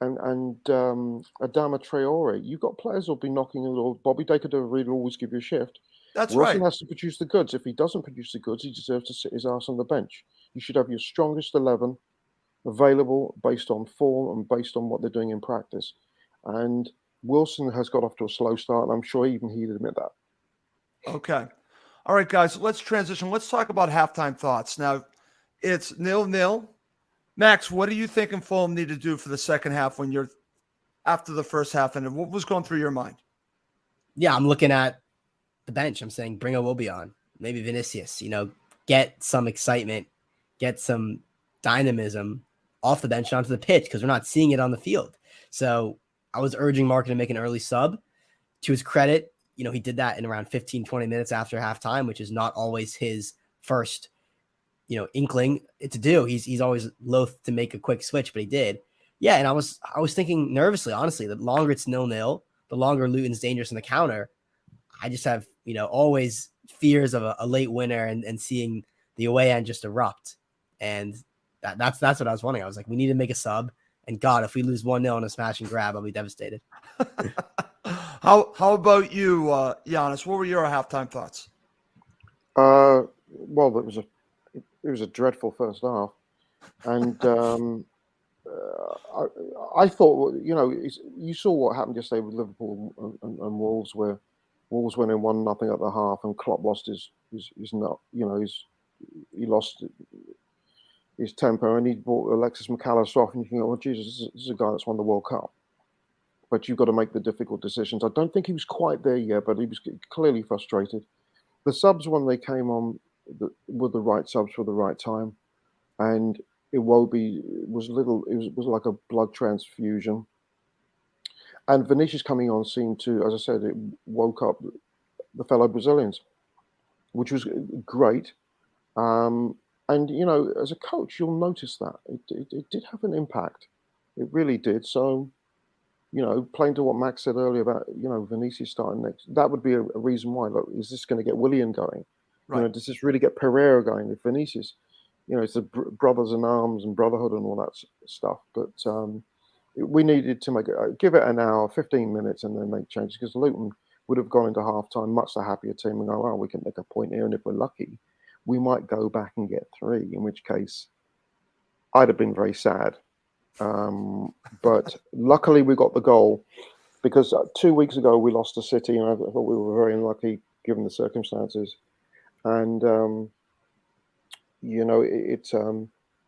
S2: and Adama Traore. You've got players who'll be knocking a little. Bobby Decadere will always give you a shift.
S1: That's
S2: Wilson
S1: right.
S2: has to produce the goods. If he doesn't produce the goods, he deserves to sit his ass on the bench. You should have your strongest 11 available based on form and based on what they're doing in practice. And Wilson has got off to a slow start, and I'm sure even he'd admit that.
S1: Okay. All right, guys, let's transition. Let's talk about halftime thoughts. Now, it's 0-0. Max, what do you think Fulham need to do for the second half when you're after the first half? And what was going through your mind?
S3: Yeah, I'm looking at the bench. I'm saying bring Iwobi on, maybe Vinicius, get some excitement, get some dynamism off the bench onto the pitch, because we're not seeing it on the field. So I was urging Mark to make an early sub. To his credit, he did that in around 15, 20 minutes after halftime, which is not always his first, inkling to do. He's always loath to make a quick switch, but he did. Yeah, and I was thinking nervously, honestly, the longer it's 0-0, the longer Luton's dangerous in the counter. I just have, always fears of a late winner and seeing the away end just erupt. And that's what I was wondering. I was like, we need to make a sub. And God, if we lose 1-0 on a smash and grab, I'll be devastated.
S1: How about you, Yannis? What were your halftime thoughts?
S2: Well, it was a dreadful first half. And I thought, you saw what happened yesterday with Liverpool and Wolves, where Wolves went in 1-0 at the half, and Klopp lost his he lost his temper, and he brought Alexis McAllister off, and you think, oh Jesus, this is a guy that's won the World Cup. But you've got to make the difficult decisions. I don't think he was quite there yet, but he was clearly frustrated. The subs when they came on were the right subs for the right time, and Iwobi was little. It was like a blood transfusion, and Vinicius coming on seemed to, as I said, it woke up the fellow Brazilians, which was great. And as a coach, you'll notice that it did have an impact. It really did. So, playing to what Max said earlier about Vinicius starting next, that would be a reason why. Look, is this going to get Willian going?
S1: Right.
S2: Does this really get Pereira going with Vinicius? It's the brothers in arms and brotherhood and all that stuff. But we needed to give it an hour, 15 minutes, and then make changes, because Luton would have gone into half time much the happier team and go, well, we can make a point here, and if we're lucky, we might go back and get 3, in which case I'd have been very sad. But luckily we got the goal, because 2 weeks ago we lost to City, and I thought we were very unlucky given the circumstances. And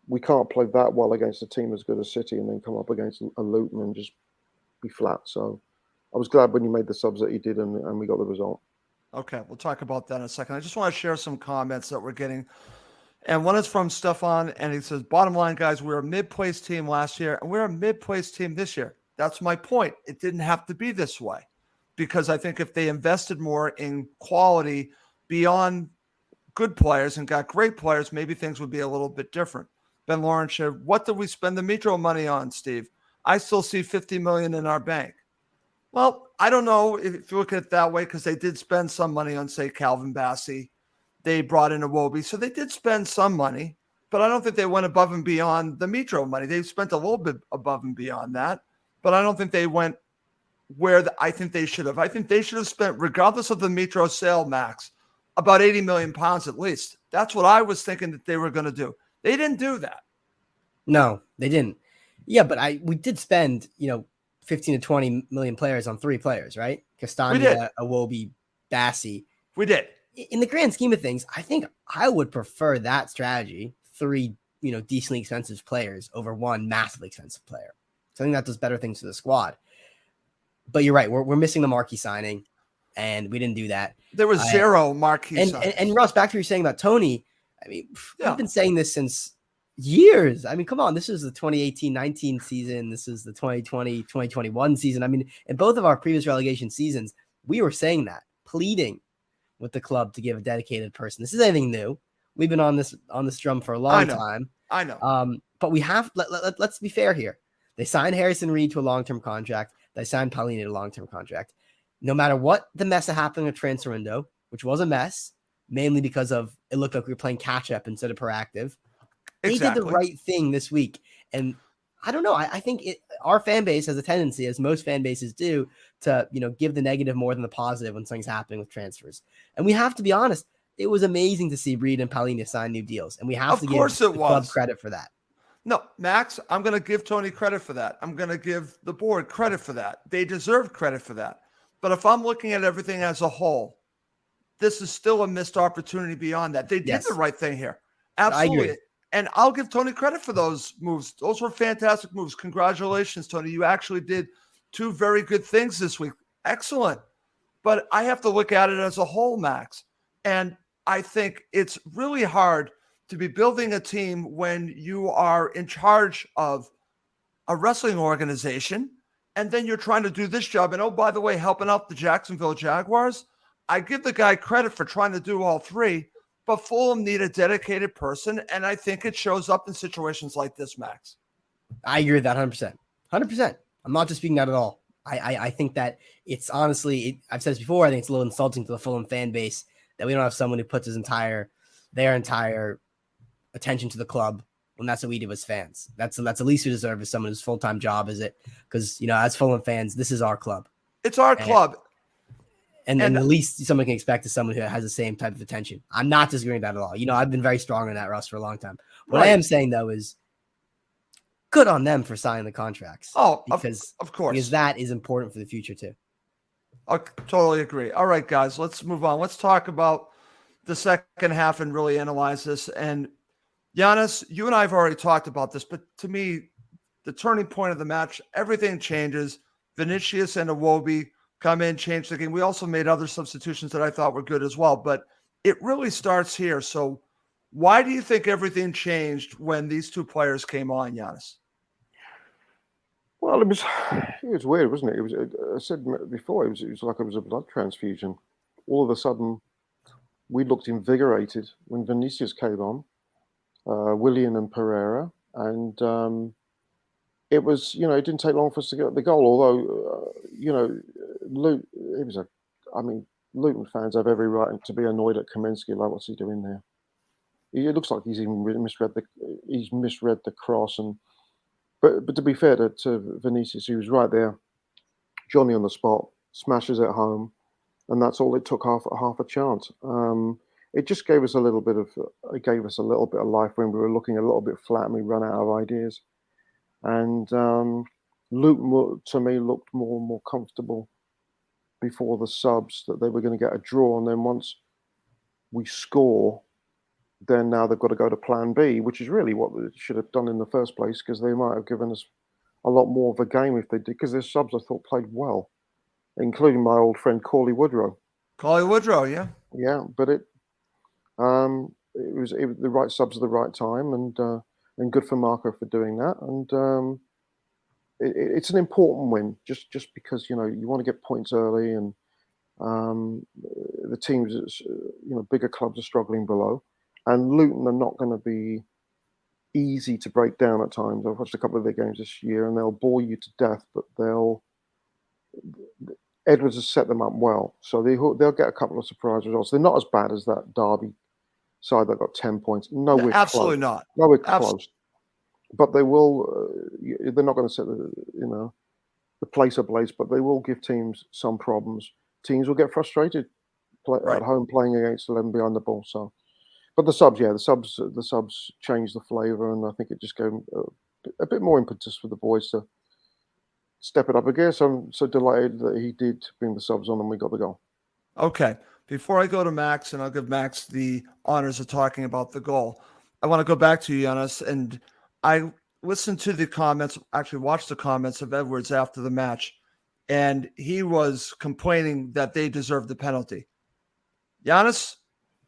S2: we can't play that well against a team as good as City and then come up against a Luton and just be flat. So I was glad when you made the subs that you did, and we got the result.
S1: Okay, we'll talk about that in a second. I just want to share some comments that we're getting. And one is from Stefan, and he says, bottom line, guys, we're a mid-place team last year, and we're a mid-place team this year. That's my point. It didn't have to be this way, because I think if they invested more in quality beyond good players and got great players, maybe things would be a little bit different. Ben Lawrence shared, what did we spend the Mitro money on, Steve? I still see $50 million in our bank. Well, I don't know if you look at it that way, because they did spend some money on, say, Calvin Bassey. They brought in Iwobi, so they did spend some money, but I don't think they went above and beyond the Mitro money. They spent a little bit above and beyond that, but I don't think they went where I think they should have. I think they should have spent, regardless of the Mitro sale, Max, about 80 million pounds at least. That's what I was thinking that they were going to do. They didn't do that.
S3: No, they didn't. Yeah, but we did spend, 15 to 20 million players on 3 players, right? Castagna, Iwobi, Bassey.
S1: We did.
S3: In the grand scheme of things, I think I would prefer that strategy, 3, decently expensive players over 1 massively expensive player. So I think that does better things for the squad. But you're right. We're missing the marquee signing, and we didn't do that.
S1: There was 0 marquee signings.
S3: And Russ, back to what you're saying about Tony. I mean, we've been saying this since years. I mean, come on. This is the 2018-19 season. This is the 2020-2021 season. I mean, in both of our previous relegation seasons, we were saying that, pleading with the club to give a dedicated person. This is anything new. We've been on this drum for a long time.
S1: I know.
S3: But we have, let's be fair here. They signed Harrison Reed to a long-term contract. They signed Palini to a long-term contract. No matter what the mess that happened in the transfer window, which was a mess, mainly because of it looked like we were playing catch-up instead of proactive. They did the right thing this week. And I don't know. I think our fan base has a tendency, as most fan bases do, to give the negative more than the positive when something's happening with transfers. And we have to be honest. It was amazing to see Reed and Palini sign new deals, and we have to give the club credit for that.
S1: No, Max, I'm going to give Tony credit for that. I'm going to give the board credit for that. They deserve credit for that. But if I'm looking at everything as a whole, this is still a missed opportunity beyond that. They did the right thing here. Absolutely. And I'll give Tony credit for those moves. Those were fantastic moves. Congratulations, Tony. You actually did 2 very good things this week. Excellent. But I have to look at it as a whole, Max. And I think it's really hard to be building a team when you are in charge of a wrestling organization, and then you're trying to do this job. And, oh, by the way, helping out the Jacksonville Jaguars. I give the guy credit for trying to do all 3. But Fulham need a dedicated person, and I think it shows up in situations like this, Max.
S3: I agree with that 100%. 100%. I'm not disputing that at all. I think that it's honestly, I've said this before, I think it's a little insulting to the Fulham fan base that we don't have someone who puts their entire attention to the club when that's what we do as fans. That's the least we deserve as someone whose full-time job is it. Because, as Fulham fans, this is our club.
S1: It's our club.
S3: And the least someone can expect is someone who has the same type of attention. I'm not disagreeing with that at all. I've been very strong on that, Russ, for a long time. What I am saying, though, is good on them for signing the contracts.
S1: Oh, of course.
S3: Because that is important for the future, too.
S1: I totally agree. All right, guys, let's move on. Let's talk about the second half and really analyze this. And Yannis, you and I have already talked about this, but to me, the turning point of the match, everything changes. Vinicius and Iwobi come in, change the game. We also made other substitutions that I thought were good as well. But it really starts here. So why do you think everything changed when these two players came on, Yannis?
S2: Well, it was weird, wasn't it? It was. I said before, it was like it was a blood transfusion. All of a sudden, we looked invigorated when Vinicius came on, Willian and Pereira, and it was, it didn't take long for us to get the goal. Although, Luton fans have every right to be annoyed at Kaminsky. Like, what's he doing there? It looks like he's even misread the cross. But to be fair to Vinicius, he was right there, Johnny on the spot, smashes it home, and that's all it took, half a chance. It just gave us a little bit of life when we were looking a little bit flat and we run out of ideas. And Luton, to me, looked more and more comfortable before the subs, that they were going to get a draw. And then once we score, then now they've got to go to plan B, which is really what they should have done in the first place, because they might have given us a lot more of a game if they did, because their subs, I thought, played well, including my old friend Cauley Woodrow.
S1: Cauley Woodrow, yeah.
S2: Yeah, but it was the right subs at the right time, and good for Marco for doing that. And it's an important win, just because you want to get points early, and the teams, bigger clubs are struggling below, and Luton are not going to be easy to break down at times. I've watched a couple of their games this year, and they'll bore you to death, but Edwards has set them up well, so they'll get a couple of surprise results. They're not as bad as that Derby side that got 10 points. Nowhere
S1: absolutely
S2: close.
S1: Not.
S2: Nowhere close. But they will. They're not going to set the place ablaze, but they will give teams some problems. Teams will get frustrated at home playing against 11 behind the ball. So, but the subs changed the flavour, and I think it just gave a bit more impetus for the boys to step it up again. So I'm so delighted that he did bring the subs on and we got the goal.
S1: Okay. Before I go to Max, and I'll give Max the honors of talking about the goal, I want to go back to you, Yannis. And I listened to the comments, actually watched the comments of Edwards after the match, and he was complaining that they deserved the penalty. Yannis,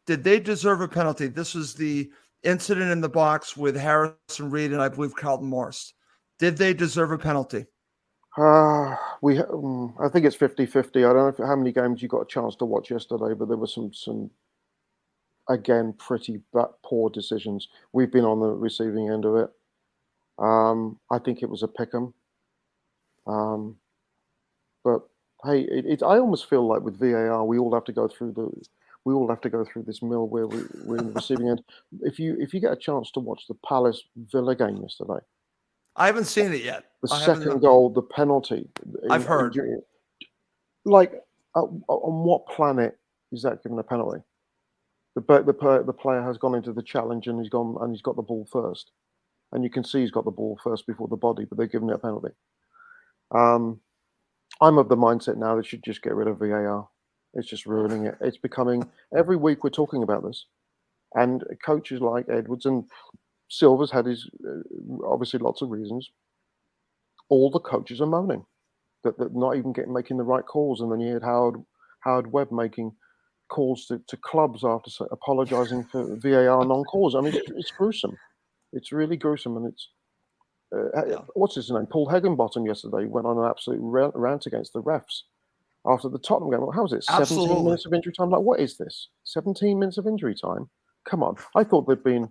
S1: did they deserve a penalty? This was the incident in the box with Harrison Reed and I believe Carlton Morris. Did they deserve a penalty?
S2: I think it's 50-50. I don't know how many games you got a chance to watch yesterday, but there were some again, pretty poor decisions. We've been on the receiving end of it. I think it was a pick'em. But hey, I almost feel like with VAR, we all have to go through this mill where we're in the receiving end. If you get a chance to watch the Palace Villa game yesterday,
S1: I haven't seen it yet.
S2: The second goal, the penalty.
S1: I've heard.
S2: Like, on what planet is that given a penalty? The player has gone into the challenge and he's got the ball first, and you can see he's got the ball first before the body, but they're giving it a penalty. I'm of the mindset now they should just get rid of VAR. It's just ruining it. It's becoming, every week we're talking about this, and coaches like Edwards and Silva's had his obviously lots of reasons. All the coaches are moaning that they're not even making the right calls, and then you had Howard Webb making calls to clubs after apologising for VAR non-calls. I mean, it's gruesome. It's really gruesome, and it's what's his name? Paul Higginbottom yesterday went on an absolute rant against the refs after the Tottenham game. Well, how was it? 17 minutes of injury time? Like, what is this? 17 minutes of injury time? Come on! I thought there'd been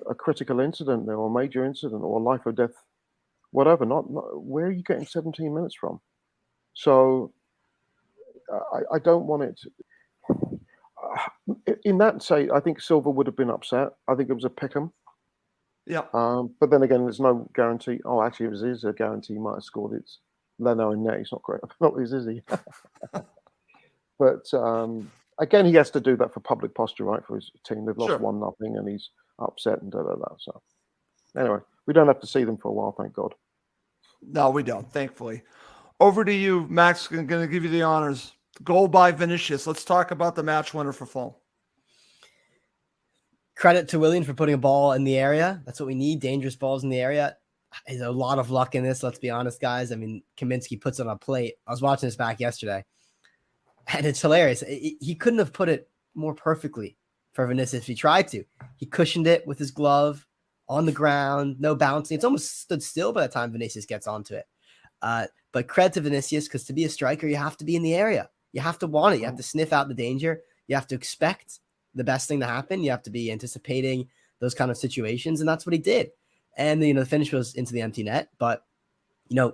S2: a critical incident there, or a major incident, or a life or death, whatever. Not where are you getting 17 minutes from? So I don't want it. In that say, I think Silva would have been upset. I think it was a pick'em.
S1: Yeah.
S2: But then again, there's no guarantee. Oh, actually, it is a guarantee he might have scored. It's Leno and net. He's not great. Not his, is he? But again, he has to do that for public posture, right? For his team, they've lost 1-0, and he's upset and da. So anyway, we don't have to see them for a while, thank God.
S1: No, we don't. Thankfully. Over to you, Max. I'm going to give you the honors. Goal by Vinicius. Let's talk about the match winner for Fulham.
S3: Credit to Willian for putting a ball in the area. That's what we need. Dangerous balls in the area. There's a lot of luck in this. Let's be honest, guys. I mean, Kaminsky puts it on a plate. I was watching this back yesterday, and it's hilarious. He couldn't have put it more perfectly for Vinicius if he tried to. He cushioned it with his glove on the ground, no bouncing. It's almost stood still by the time Vinicius gets onto it. But credit to Vinicius, because to be a striker, you have to be in the area. You have to want it. You have to sniff out the danger. You have to expect the best thing to happen. You have to be anticipating those kind of situations, and that's what he did. And the finish was into the empty net, but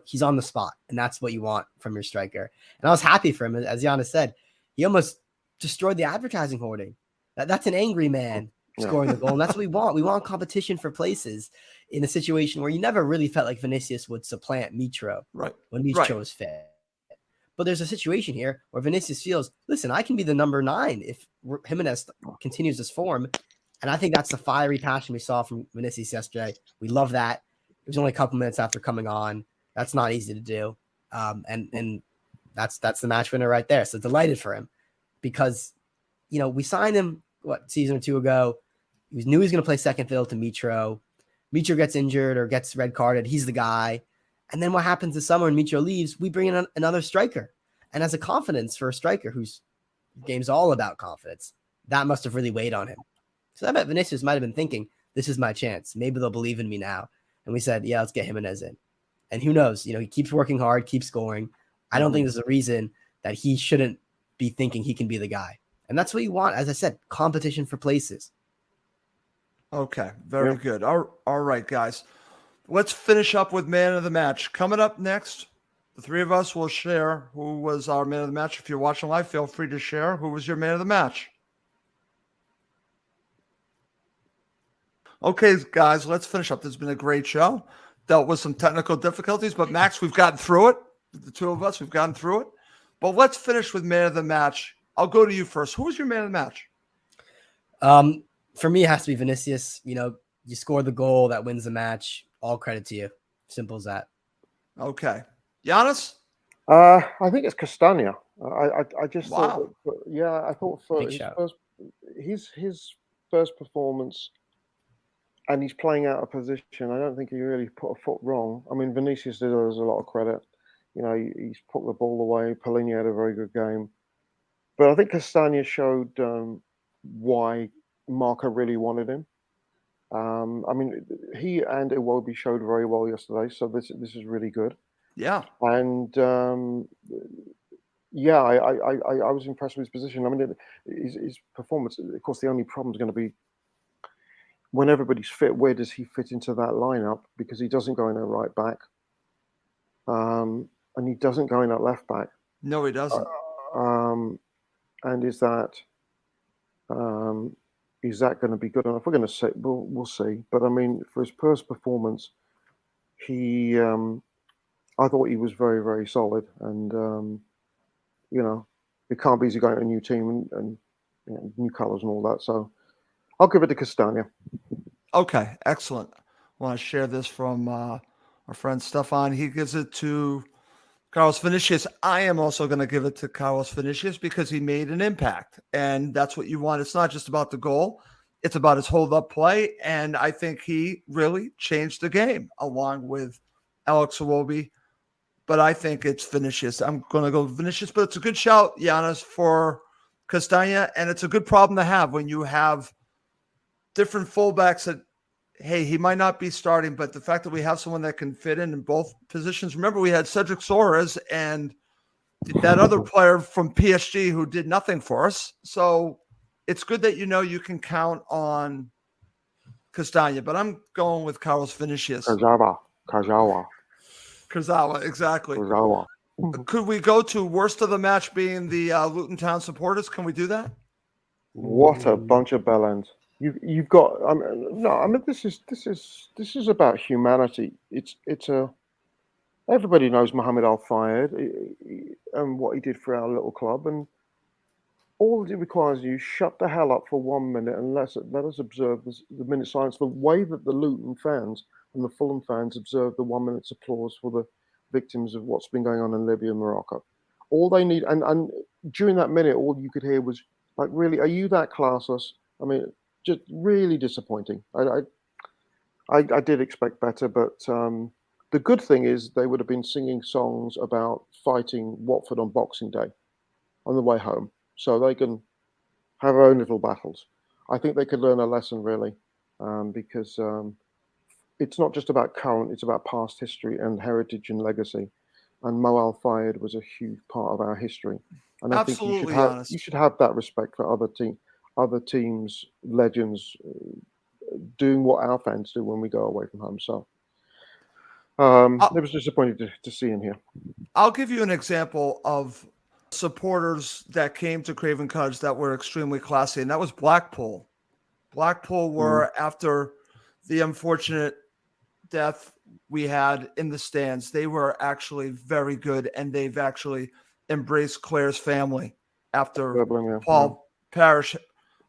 S3: he's on the spot, and that's what you want from your striker. And I was happy for him, as Yannis said. He almost destroyed the advertising hoarding. That's an angry man scoring the goal, and that's what we want. We want competition for places in a situation where you never really felt like Vinicius would supplant Mitro when Mitro was fit. But there's a situation here where Vinicius feels, listen, I can be the number 9 if Jimenez continues this form. And I think that's the fiery passion we saw from Vinicius yesterday. We love that. It was only a couple minutes after coming on. That's not easy to do. And that's the match winner right there. So delighted for him because, we signed him, season or 2 ago. We knew he was going to play second fiddle to Mitro. Mitro gets injured or gets red carded. He's the guy. And then what happens this summer when Mitro leaves, we bring in another striker. And as a confidence for a striker whose game's all about confidence, that must have really weighed on him. So I bet Vinicius might have been thinking, this is my chance. Maybe they'll believe in me now. And we said, yeah, let's get Jimenez in. And who knows? He keeps working hard, keeps scoring. I don't think there's a reason that he shouldn't be thinking he can be the guy. And that's what you want. As I said, competition for places.
S1: Okay, very good. All right, guys. Let's finish up with man of the match. Coming up next, the three of us will share who was our man of the match. If you're watching live, feel free to share who was your man of the match. Okay, guys, let's finish up. This has been a great show. Dealt with some technical difficulties, but Max, we've gotten through it. The two of us, we've gotten through it. But let's finish with man of the match. I'll go to you first. Who was your man of the match?
S3: For me, it has to be Vinicius. You score the goal that wins the match. All credit to you. Simple as that.
S1: Okay. Yannis?
S2: I think it's Castagna. I just thought, I thought for his first performance, and he's playing out of position. I don't think he really put a foot wrong. I mean, Vinicius deserves a lot of credit. He's put the ball away. Polini had a very good game. But I think Castagna showed why Marco really wanted him. I mean, he and Iwobi showed very well yesterday, so this is really good.
S1: Yeah.
S2: And I was impressed with his position. I mean, his performance. Of course, the only problem is going to be when everybody's fit. Where does he fit into that lineup? Because he doesn't go in at right back, and he doesn't go in at left back.
S1: No, he doesn't.
S2: And is that going to be good enough? We're going to see. We'll see. But I mean, for his first performance, I thought he was very, very solid. And it can't be easy going to a new team and new colours and all that. So I'll give it to Castagna.
S1: Okay, excellent. I want to share this from our friend Stefan. He gives it to Carlos Vinicius. I am also going to give it to Carlos Vinicius because he made an impact. And that's what you want. It's not just about the goal. It's about his hold-up play. And I think he really changed the game along with Alex Iwobi. But I think it's Vinicius. I'm going to go with Vinicius. But it's a good shout, Yannis, for Castagna. And it's a good problem to have when you have different fullbacks that, hey, he might not be starting, but the fact that we have someone that can fit in both positions. Remember, we had Cedric Soares and that other player from PSG who did nothing for us. So it's good that you can count on Castagna, but I'm going with Carlos Vinicius.
S2: Kazawa,
S1: exactly.
S2: Kazawa.
S1: Could we go to worst of the match being the Luton Town supporters? Can we do that?
S2: What a bunch of bellends. You've got. This is about humanity. It's a. Everybody knows Mohamed Al Fayed and what he did for our little club, and all it requires is you shut the hell up for 1 minute and let us observe the minute silence. The way that the Luton fans and the Fulham fans observe the 1 minute's applause for the victims of what's been going on in Libya and Morocco. All they need, and during that minute, all you could hear was like, "Really, are you that classless?" I mean, just really disappointing. I did expect better, but the good thing is they would have been singing songs about fighting Watford on Boxing Day on the way home, so they can have our own little battles. I think they could learn a lesson really, because it's not just about current; it's about past history and heritage and legacy. And Mo Al Fayed was a huge part of our history, and I think
S1: Absolutely, Giannis.
S2: you should have that respect for other teams, legends, doing what our fans do when we go away from home. So it was disappointing to see him here.
S1: I'll give you an example of supporters that came to Craven Cottage that were extremely classy, and that was Blackpool. Blackpool were, after the unfortunate death we had in the stands, they were actually very good, and they've actually embraced Claire's family after Paul Parrish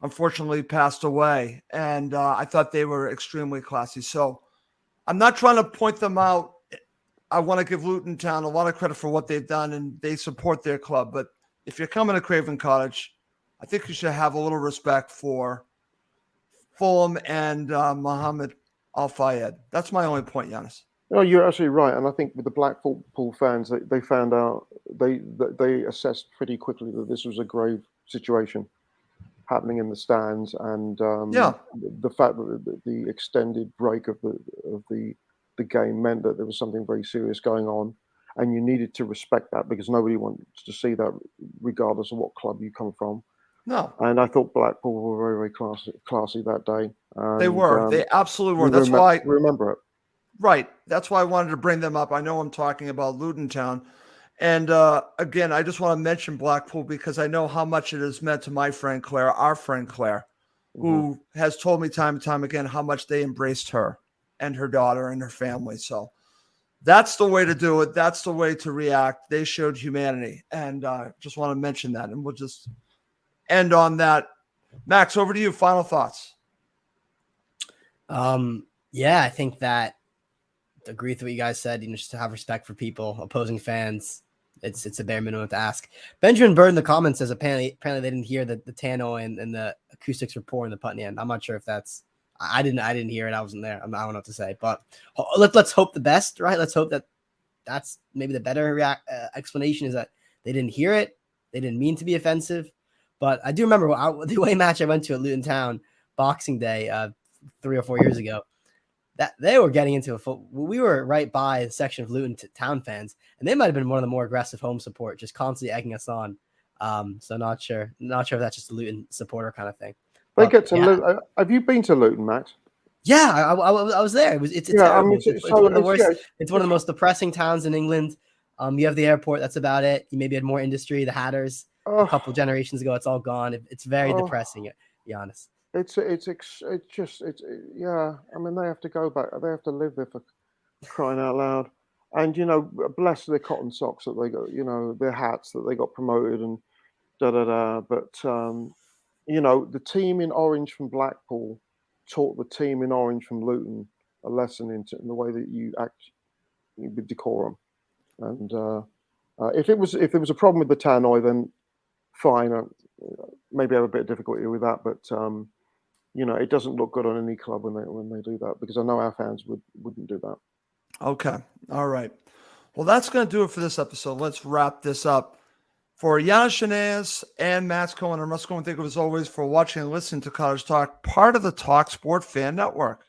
S1: unfortunately passed away. And I thought they were extremely classy. So I'm not trying to point them out. I want to give Luton Town a lot of credit for what they've done, and they support their club. But if you're coming to Craven Cottage, I think you should have a little respect for Fulham and Mohammed Al Fayed. That's my only point, Yannis.
S2: No, you're absolutely right, and I think with the Blackpool fans, they found out they assessed pretty quickly that this was a grave situation happening in the stands, and the fact that the extended break of the game meant that there was something very serious going on, and you needed to respect that because nobody wants to see that, regardless of what club you come from.
S1: No.
S2: And I thought Blackpool were very, very classy that day. And,
S1: they were. They absolutely were. That's why I
S2: remember it.
S1: Right. That's why I wanted to bring them up. I know I'm talking about Luton Town. And again, I just want to mention Blackpool because I know how much it has meant to my friend Claire, our friend Claire, who has told me time and time again how much they embraced her and her daughter and her family. So that's the way to do it. That's the way to react. They showed humanity. And just want to mention that. And we'll just end on that. Max, over to you. Final thoughts.
S3: Yeah, I think that agree with what you guys said. Just to have respect for people, opposing fans. It's a bare minimum to ask. Benjamin Bird in the comments says apparently they didn't hear the Tano and the acoustics were poor in the Putney end. I'm not sure if that's. I didn't hear it. I wasn't there. I don't know what to say. But let's hope the best, right? Let's hope that's maybe the better explanation is that they didn't hear it. They didn't mean to be offensive. But I do remember the away match I went to at Luton Town Boxing Day 3 or 4 years ago. That they were getting into we were right by a section of Luton Town fans, and they might have been one of the more aggressive home support, just constantly egging us on. So not sure if that's just a Luton supporter kind of thing.
S2: They get to Luton. Have you been to Luton, Max?
S3: Yeah, I was there. It's terrible. It's one of the worst. It's one of the most depressing towns in England. You have the airport. That's about it. You maybe had more industry. The Hatters a couple generations ago. It's all gone. It's very depressing. To be honest.
S2: It's yeah. I mean, they have to go back. They have to live there for crying out loud. And bless their cotton socks that they got. Their hats that they got promoted and da da da. But the team in orange from Blackpool taught the team in orange from Luton a lesson in the way that you act with decorum. And if there was a problem with the tannoy, then fine. Maybe I have a bit of difficulty with that, but it doesn't look good on any club when they do that, because I know our fans wouldn't do that.
S1: Okay. All right. Well, that's going to do it for this episode. Let's wrap this up. For Yannis and Max Cohen, I'm Russ Goldman. Thank you as always for watching and listening to Cottage Talk, part of the talkSPORT Fan Network.